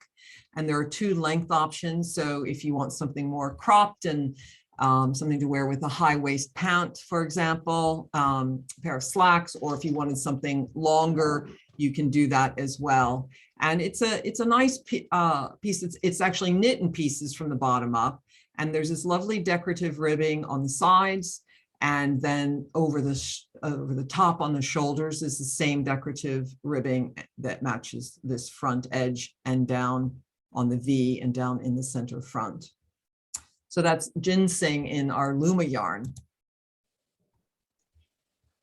and there are 2 length options. So if you want something more cropped and something to wear with a high waist pant, for example, a pair of slacks, or if you wanted something longer, you can do that as well. And it's a nice piece. It's actually knit in pieces from the bottom up. And there's this lovely decorative ribbing on the sides. And then over the top on the shoulders is the same decorative ribbing that matches this front edge, and down on the V and down in the center front. So that's Ginseng in our Luma yarn.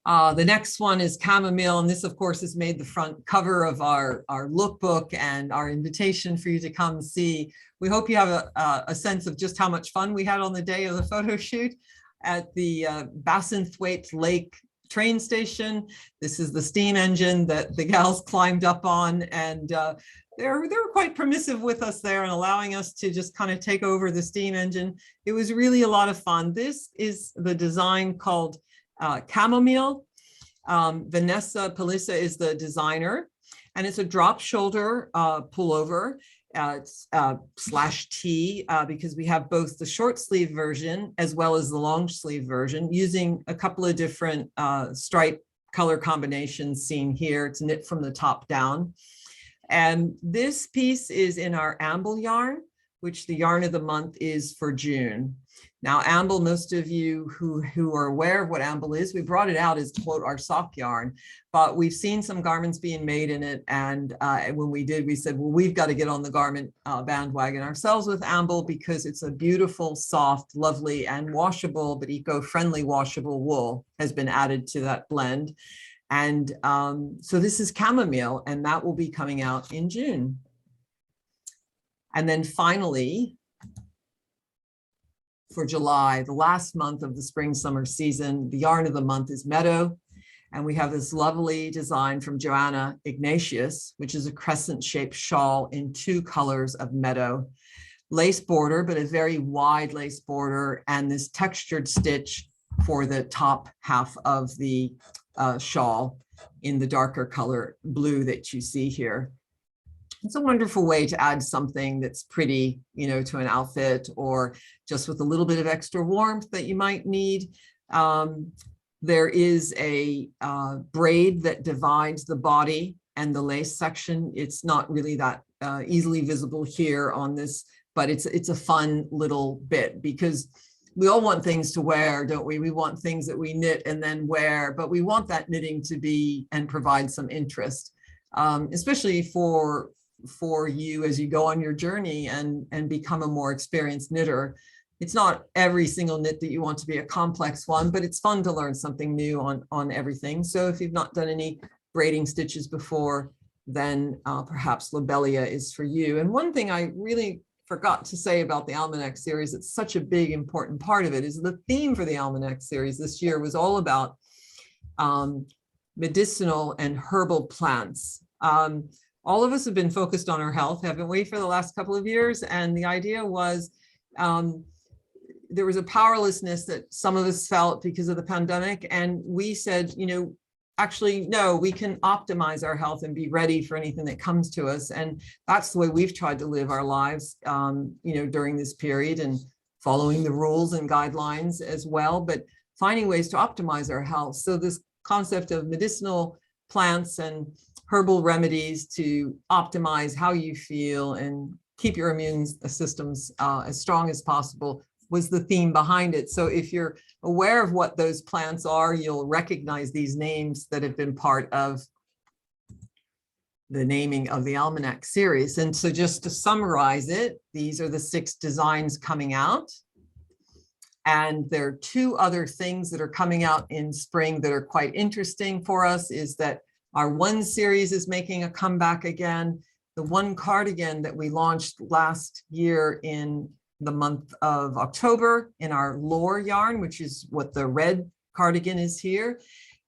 The next one is Chamomile, and this, of course, has made the front cover of our lookbook and our invitation for you to come see. We hope you have a sense of just how much fun we had on the day of the photo shoot at the Bassenthwaite Lake train station. This is the steam engine that the gals climbed up on, and they were quite permissive with us there and allowing us to just kind of take over the steam engine. It was really a lot of fun. This is the design called Chamomile. Vanessa Palissa is the designer, and it's a drop shoulder pullover. It's /T because we have both the short sleeve version as well as the long sleeve version, using a couple of different stripe color combinations seen here. It's knit from the top down. And this piece is in our amble yarn, which the yarn of the month is for June. Now, amble, most of you who are aware of what amble is, we brought it out as, quote, our sock yarn, but we've seen some garments being made in it. And when we did, we said, well, we've got to get on the garment bandwagon ourselves with amble, because it's a beautiful, soft, lovely, and washable, but eco-friendly washable wool has been added to that blend. And so this is chamomile, and that will be coming out in June. And then finally, for July, the last month of the spring summer season, the yarn of the month is meadow. And we have this lovely design from Joanna Ignatius, which is a crescent shaped shawl in 2 colors of meadow. Lace border, but a very wide lace border, and this textured stitch for the top half of the shawl in the darker color blue that you see here. It's a wonderful way to add something that's pretty, you know, to an outfit, or just with a little bit of extra warmth that you might need. There is a braid that divides the body and the lace section. It's not really that easily visible here on this, but it's a fun little bit, because we all want things to wear, don't we? We want things that we knit and then wear, but we want that knitting to be and provide some interest, especially for you as you go on your journey and become a more experienced knitter. It's not every single knit that you want to be a complex one, but it's fun to learn something new on everything. So if you've not done any braiding stitches before, then perhaps Lobelia is for you. And one thing I really forgot to say about the Almanac series, it's such a big, important part of it, is the theme for the Almanac series this year was all about medicinal and herbal plants. All of us have been focused on our health, haven't we, for the last couple of years? And the idea was there was a powerlessness that some of us felt because of the pandemic. And we said, you know, actually, no, we can optimize our health and be ready for anything that comes to us. And that's the way we've tried to live our lives, you know, during this period, and following the rules and guidelines as well, but finding ways to optimize our health. So this concept of medicinal plants and herbal remedies to optimize how you feel and keep your immune systems as strong as possible was the theme behind it. So if you're aware of what those plants are, you'll recognize these names that have been part of the naming of the Almanac series. And so just to summarize it, these are the 6 designs coming out. And there are 2 other things that are coming out in spring that are quite interesting for us, is that our One series is making a comeback again. The One cardigan that we launched last year in the month of October in our Lore yarn, which is what the red cardigan is here.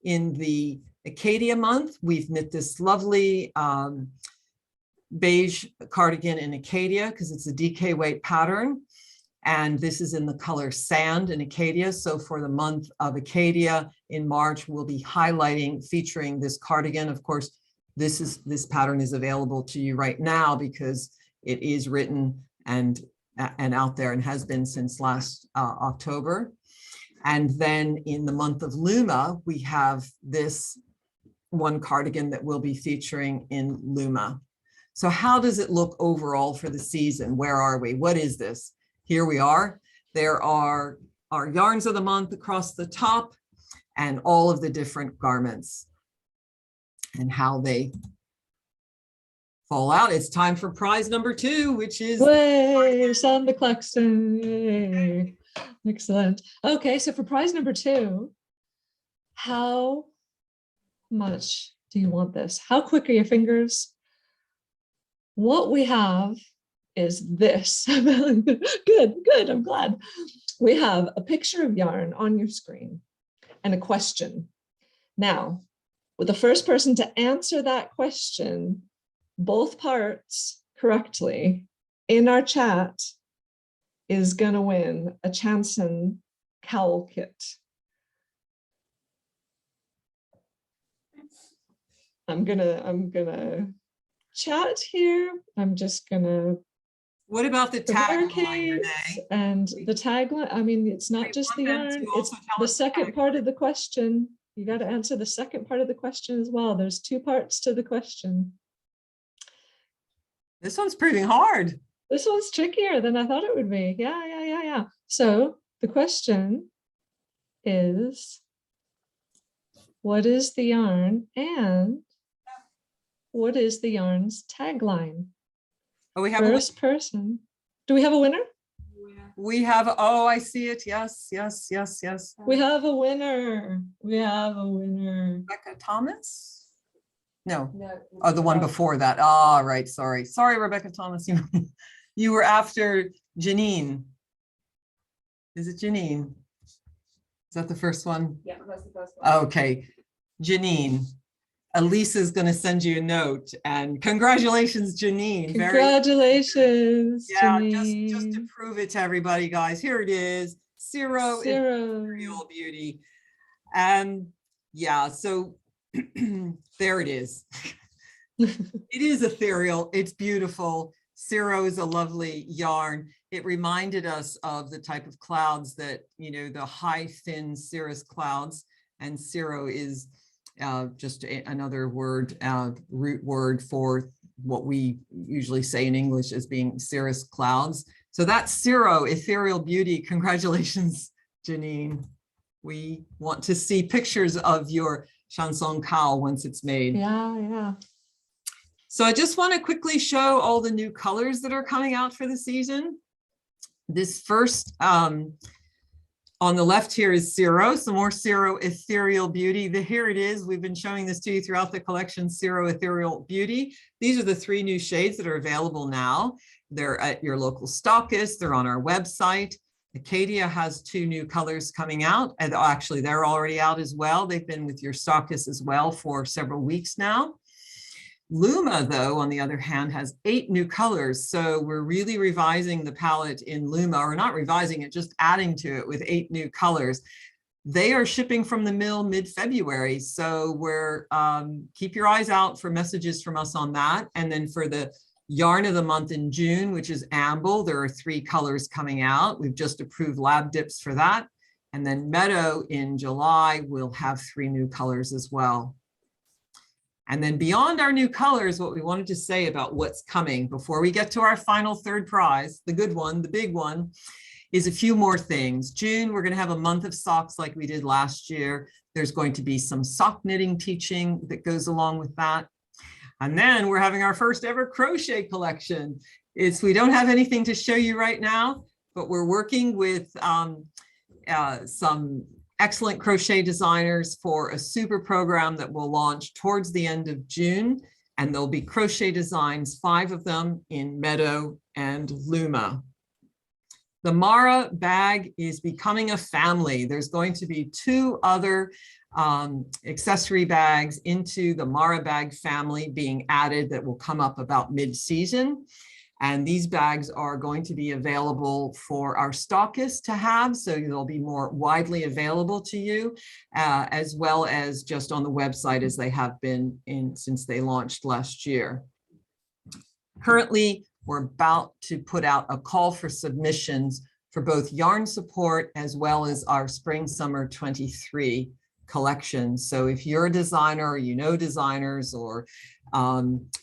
In the Acadia month, we've knit this lovely beige cardigan in Acadia, because it's a DK weight pattern. And this is in the color Sand in Acadia. So for the month of Acadia in March, we'll be highlighting, featuring this cardigan. Of course, this pattern is available to you right now because it is written and out there and has been since last October. And then in the month of Luma, we have this one cardigan that we'll be featuring in Luma. So how does it look overall for the season? Where are we? What is this? Here we are. There are our yarns of the month across the top and all of the different garments and how they fall out. It's time for prize number 2, which is Way, sound the klaxon. Yay. Excellent. Okay, so for prize number 2, how much do you want this? How quick are your fingers? What we have is this. Good, I'm glad. We have a picture of yarn on your screen and a question. Now, with the first person to answer that question, both parts correctly, in our chat is gonna win a Chanson cowl kit. I'm gonna chat here. I'm just gonna. What about the tagline, Renee? Renee? And the tagline, I mean, it's not just the yarn, it's the second part of the question. You got to answer the second part of the question as well. There's 2 parts to the question. This one's proving hard. This one's trickier than I thought it would be. Yeah. So the question is, what is the yarn and what is the yarn's tagline? Oh, we have a winner. First person. Do we have a winner? We have, oh, I see it. Yes. We have a winner. We have a winner. Rebecca Thomas? No. No. Oh, the one before that. Ah, right. Sorry, Rebecca Thomas. You were after Janine. Is it Janine? Is that the first one? Yeah, that's the first one. Okay, Janine. Elisa is going to send you a note, and congratulations, Janine. Congratulations. Yeah, Janine. just to prove it to everybody, guys. Here it is. Ciro Ethereal Beauty. And yeah, so there it is. It is ethereal. It's beautiful. Ciro is a lovely yarn. It reminded us of the type of clouds that, the high, thin cirrus clouds. And Ciro is just another word, root word for what we usually say in English as being cirrus clouds. So that's Ciro Ethereal Beauty. Congratulations, Janine. We want to see pictures of your chanson cowl once it's made. Yeah. So I just want to quickly show all the new colors that are coming out for the season. This first on the left here is Ciro, some more Ciro Ethereal Beauty. Here it is. We've been showing this to you throughout the collection, Ciro Ethereal Beauty. These are the 3 new shades that are available now. They're at your local stockist. They're on our website. Acadia has 2 new colors coming out, and actually they're already out as well. They've been with your stockist as well for several weeks now. Luma, though, on the other hand, has 8 new colors. So we're really revising the palette in Luma, or not revising it, just adding to it with 8 new colors. They are shipping from the mill mid-February. So we're keep your eyes out for messages from us on that. And then for the yarn of the month in June, which is Amble, there are 3 colors coming out. We've just approved lab dips for that. And then Meadow in July will have 3 new colors as well. And then beyond our new colors, what we wanted to say about what's coming before we get to our final 3rd prize, the good one, the big one, is a few more things. June, we're going to have a month of socks like we did last year. There's going to be some sock knitting teaching that goes along with that. And then we're having our first ever crochet collection. We don't have anything to show you right now, but we're working with some excellent crochet designers for a super program that will launch towards the end of June. And there'll be crochet designs, 5 of them in Meadow and Luma. The Mara bag is becoming a family. There's going to be 2 other accessory bags into the Mara bag family being added that will come up about mid-season. And these bags are going to be available for our stockists to have, so they'll be more widely available to you, as well as just on the website as they have been since they launched last year. Currently, we're about to put out a call for submissions for both yarn support as well as our Spring/Summer 23 collection. So if you're a designer, or you know designers, or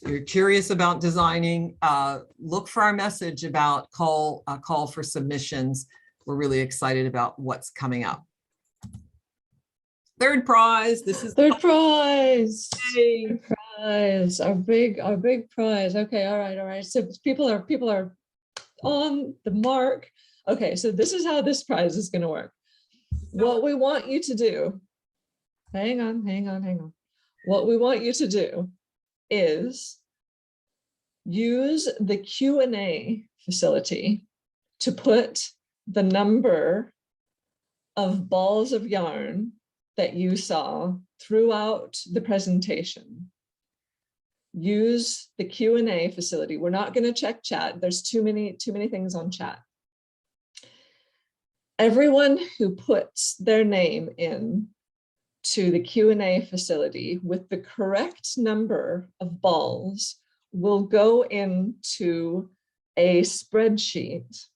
you're curious about designing, look for our message about a call for submissions. We're really excited about what's coming up. 3rd prize. This is 3rd prize. Yay. 3rd prize. Our big prize. Okay, all right. So people are on the mark. Okay, so this is how this prize is going to work. What we want you to do. Hang on. What we want you to do is use the Q&A facility to put the number of balls of yarn that you saw throughout the presentation. Use the Q&A facility. We're not going to check chat. There's too many things on chat. Everyone who puts their name in to the Q&A facility with the correct number of balls will go into a spreadsheet.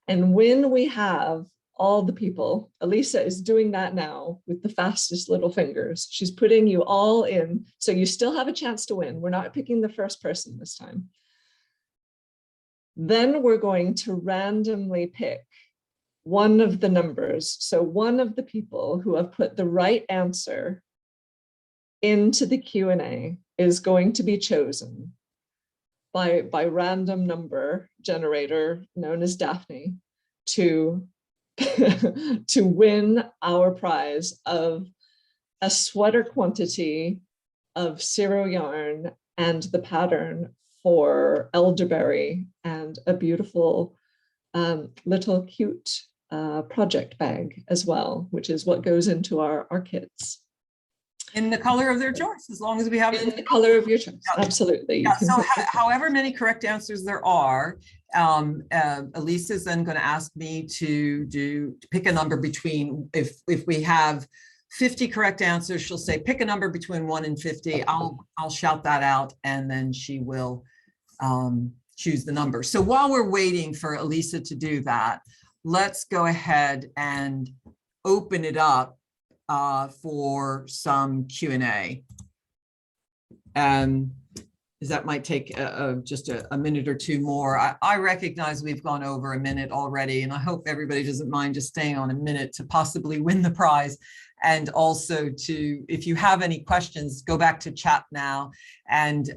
And when we have all the people, Elisa is doing that now with the fastest little fingers. She's putting you all in. So you still have a chance to win. We're not picking the first person this time. Then we're going to randomly pick one of the numbers. So one of the people who have put the right answer into the Q&A is going to be chosen by random number generator known as Daphne to to win our prize of a sweater quantity of Ciro yarn and the pattern for elderberry and a beautiful little cute project bag as well, which is what goes into our kits. In the color of their choice, as long as we have it In the color of your choice, absolutely. Yeah, so however many correct answers there are, Elisa is then going to ask me to pick a number between, if we have 50 correct answers, she'll say pick a number between 1 and 50. I'll shout that out, and then she will choose the number. So while we're waiting for Elisa to do that, let's go ahead and open it up for some Q&A. That might take just a minute or two more. I recognize we've gone over a minute already, and I hope everybody doesn't mind just staying on a minute to possibly win the prize. And also to, if you have any questions, go back to chat now, and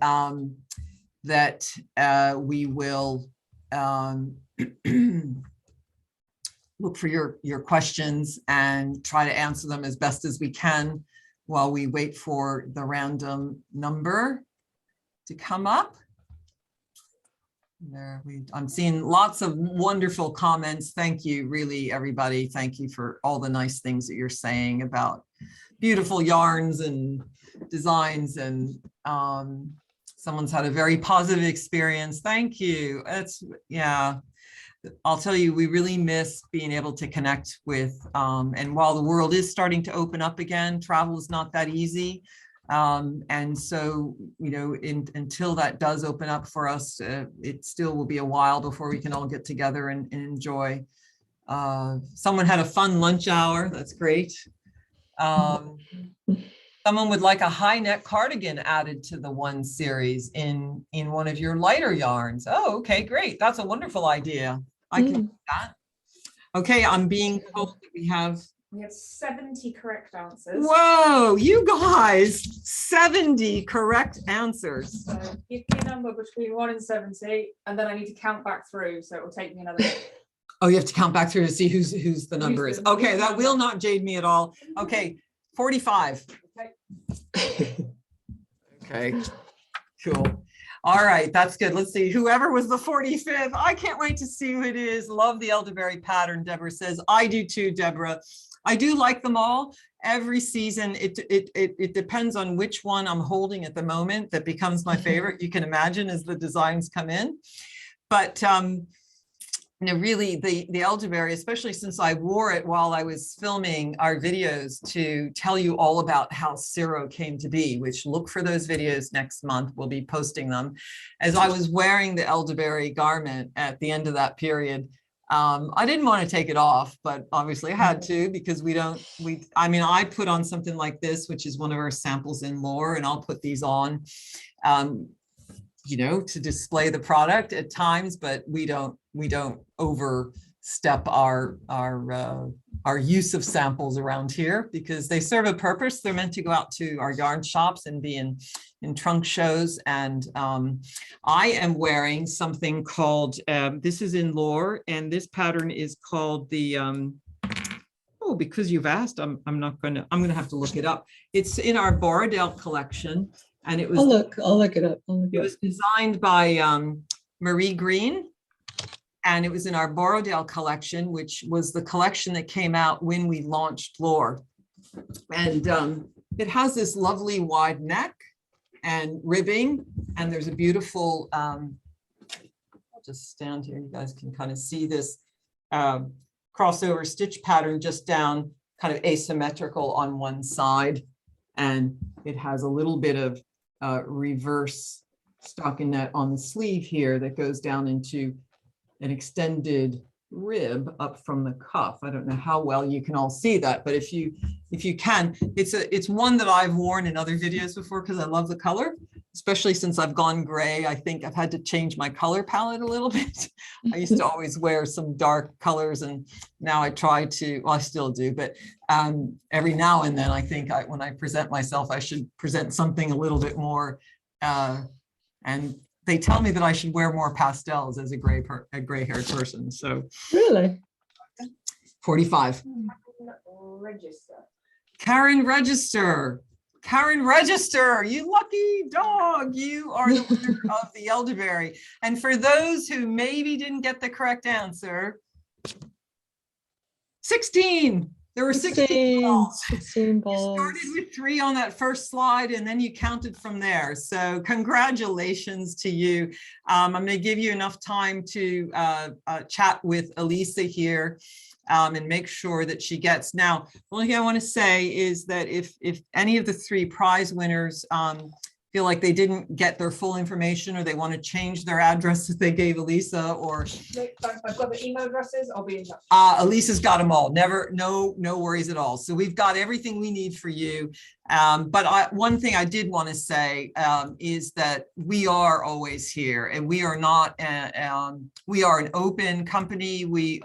that we will look for your questions and try to answer them as best as we can while we wait for the random number to come up. I'm seeing lots of wonderful comments. Thank you, really, everybody. Thank you for all the nice things that you're saying about beautiful yarns and designs, and someone's had a very positive experience. Thank you. Yeah. I'll tell you, we really miss being able to connect with, and while the world is starting to open up again, travel is not that easy. And so, you know, until that does open up for us, it still will be a while before we can all get together and enjoy. Someone had a fun lunch hour. That's great. Someone would like a high neck cardigan added to the one series in one of your lighter yarns. Oh, okay, great. That's a wonderful idea. I can do that. Okay, I'm being told that we have 70 correct answers. Whoa, you guys, 70 correct answers. So give me a number between 1 and 70, and then I need to count back through, so it will take me another minute. Oh, you have to count back through to see who's the number is. Okay, that will not jade me at all. Okay, 45. Okay, cool. All right, that's good. Let's see, whoever was the 45th, I can't wait to see who it is. Love the elderberry pattern, Deborah says. I do too, Deborah. I do like them all. Every season, it depends on which one I'm holding at the moment that becomes my favorite. You can imagine as the designs come in. But you know, really the elderberry, especially since I wore it while I was filming our videos to tell you all about how Ciro came to be, which look for those videos next month. We'll be posting them. As I was wearing the elderberry garment at the end of that period, I didn't want to take it off, but obviously I had to, because I mean, I put on something like this, which is one of our samples in Lore, and I'll put these on, you know, to display the product at times, but we don't overstep our use of samples around here, because they serve a purpose. They're meant to go out to our yarn shops and be in trunk shows. And I am wearing something called, this is in Lore, and this pattern is called the, oh, because you've asked, I'm gonna have to look it up. It's in our Borrowdale collection, and it was, I'll look it up. It was designed by Marie Green, and it was in our Borrowdale collection, which was the collection that came out when we launched Lore. And it has this lovely wide neck and ribbing, and there's a beautiful, I'll just stand here, you guys can kind of see this crossover stitch pattern just down, kind of asymmetrical on one side, and it has a little bit of reverse stockinette on the sleeve here that goes down into an extended rib up from the cuff. I don't know how well you can all see that, but if you can, it's one that I've worn in other videos before because I love the color. especially since I've gone gray. I think I've had to change my color palette a little bit. I used to always wear some dark colors, and now I try to, well, I still do, but every now and then I think when I present myself, I should present something a little bit more, and they tell me that I should wear more pastels as a gray-haired person. So Really? 45. Register. Karen Register. Karen Register, you lucky dog. You are the winner of the elderberry. And for those who maybe didn't get the correct answer, 16. There were 16 balls. 16 You balls. started with 3 on that first slide, and then you counted from there. So congratulations to you. I'm going to give you enough time to chat with Elisa here and make sure that she gets. Now, the only thing I want to say is that if any of the 3 prize winners feel like they didn't get their full information, or they want to change their address that they gave Elisa, or I've got the email addresses, I'll be in touch. Elisa's got them all. No worries at all. So we've got everything we need for you. But one thing I did want to say is that we are always here, and we are not, we are an open company. We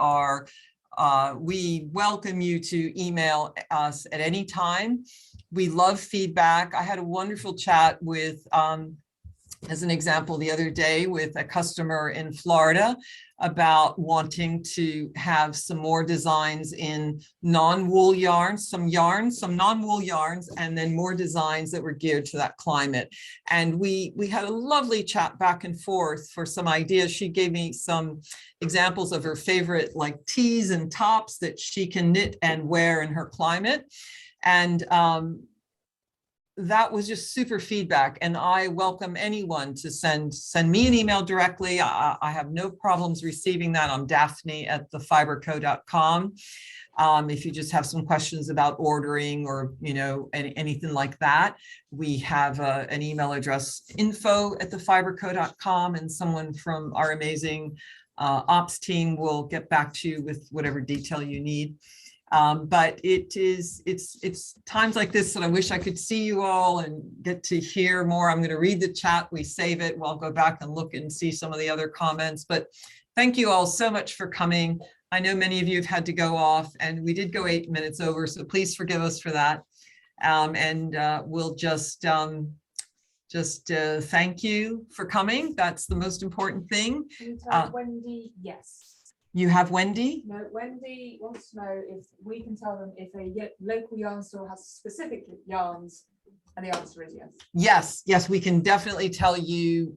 welcome you to email us at any time. We love feedback. I had a wonderful chat with, as an example, the other day with a customer in Florida about wanting to have some more designs in non-wool yarns, some non-wool yarns, and then more designs that were geared to that climate. And we had a lovely chat back and forth for some ideas. She gave me some examples of her favorite like tees and tops that she can knit and wear in her climate. And that was just super feedback, and I welcome anyone to send me an email directly. I have no problems receiving that. I'm Daphne@thefibreco.com. If you just have some questions about ordering, or anything like that, we have an email address, info@thefibreco.com, and someone from our amazing ops team will get back to you with whatever detail you need. But it's times like this that I wish I could see you all and get to hear more. I'm going to read the chat. We save it. We'll go back and look and see some of the other comments. But thank you all so much for coming. I know many of you have had to go off, and we did go 8 minutes over, so please forgive us for that. We'll just thank you for coming. That's the most important thing. Can you tell Wendy yes? You have Wendy? No, Wendy wants to know if we can tell them if a local yarn store has specific yarns, and the answer is yes. Yes, we can definitely tell you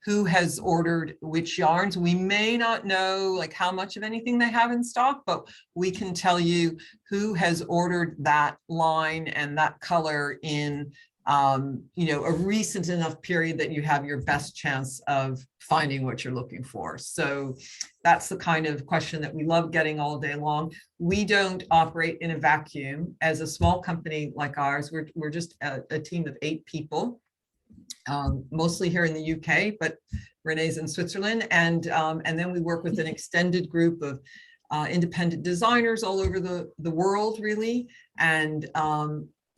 who has ordered which yarns. We may not know like how much of anything they have in stock, but we can tell you who has ordered that line and that color in a recent enough period that you have your best chance of finding what you're looking for. So that's the kind of question that we love getting all day long. We don't operate in a vacuum. As a small company like ours, we're just a team of 8 people, mostly here in the UK, but Renee's in Switzerland. And then we work with an extended group of independent designers all over the world, really, and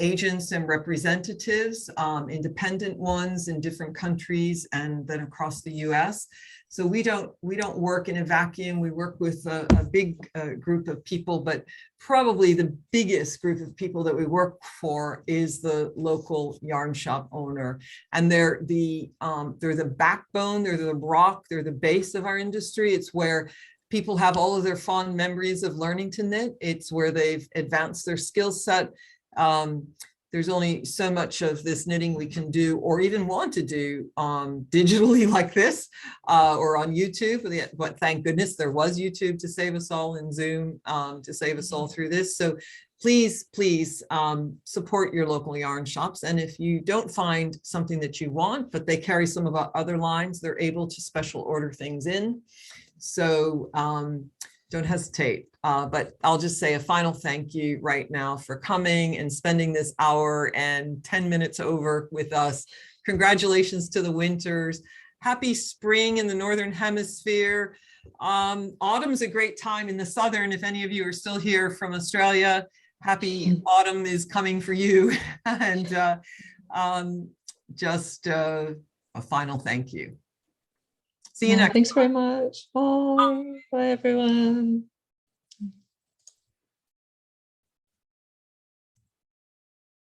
agents and representatives, independent ones in different countries and then across the US. So we don't work in a vacuum. We work with a big group of people, but probably the biggest group of people that we work for is the local yarn shop owner. And they're the backbone, they're the rock, they're the base of our industry. It's where people have all of their fond memories of learning to knit. It's where they've advanced their skill set. There's only so much of this knitting we can do, or even want to do digitally like this, or on YouTube. But thank goodness there was YouTube to save us all, and Zoom to save us all through this. So please support your local yarn shops. And if you don't find something that you want, but they carry some of our other lines, they're able to special order things in. So don't hesitate. But I'll just say a final thank you right now for coming and spending this hour and 10 minutes over with us. Congratulations to the winters. Happy spring in the Northern Hemisphere. Autumn's a great time in the Southern. If any of you are still here from Australia, happy autumn is coming for you. And just a final thank you. See you Yeah, next. thanks very much. Bye. Bye, everyone.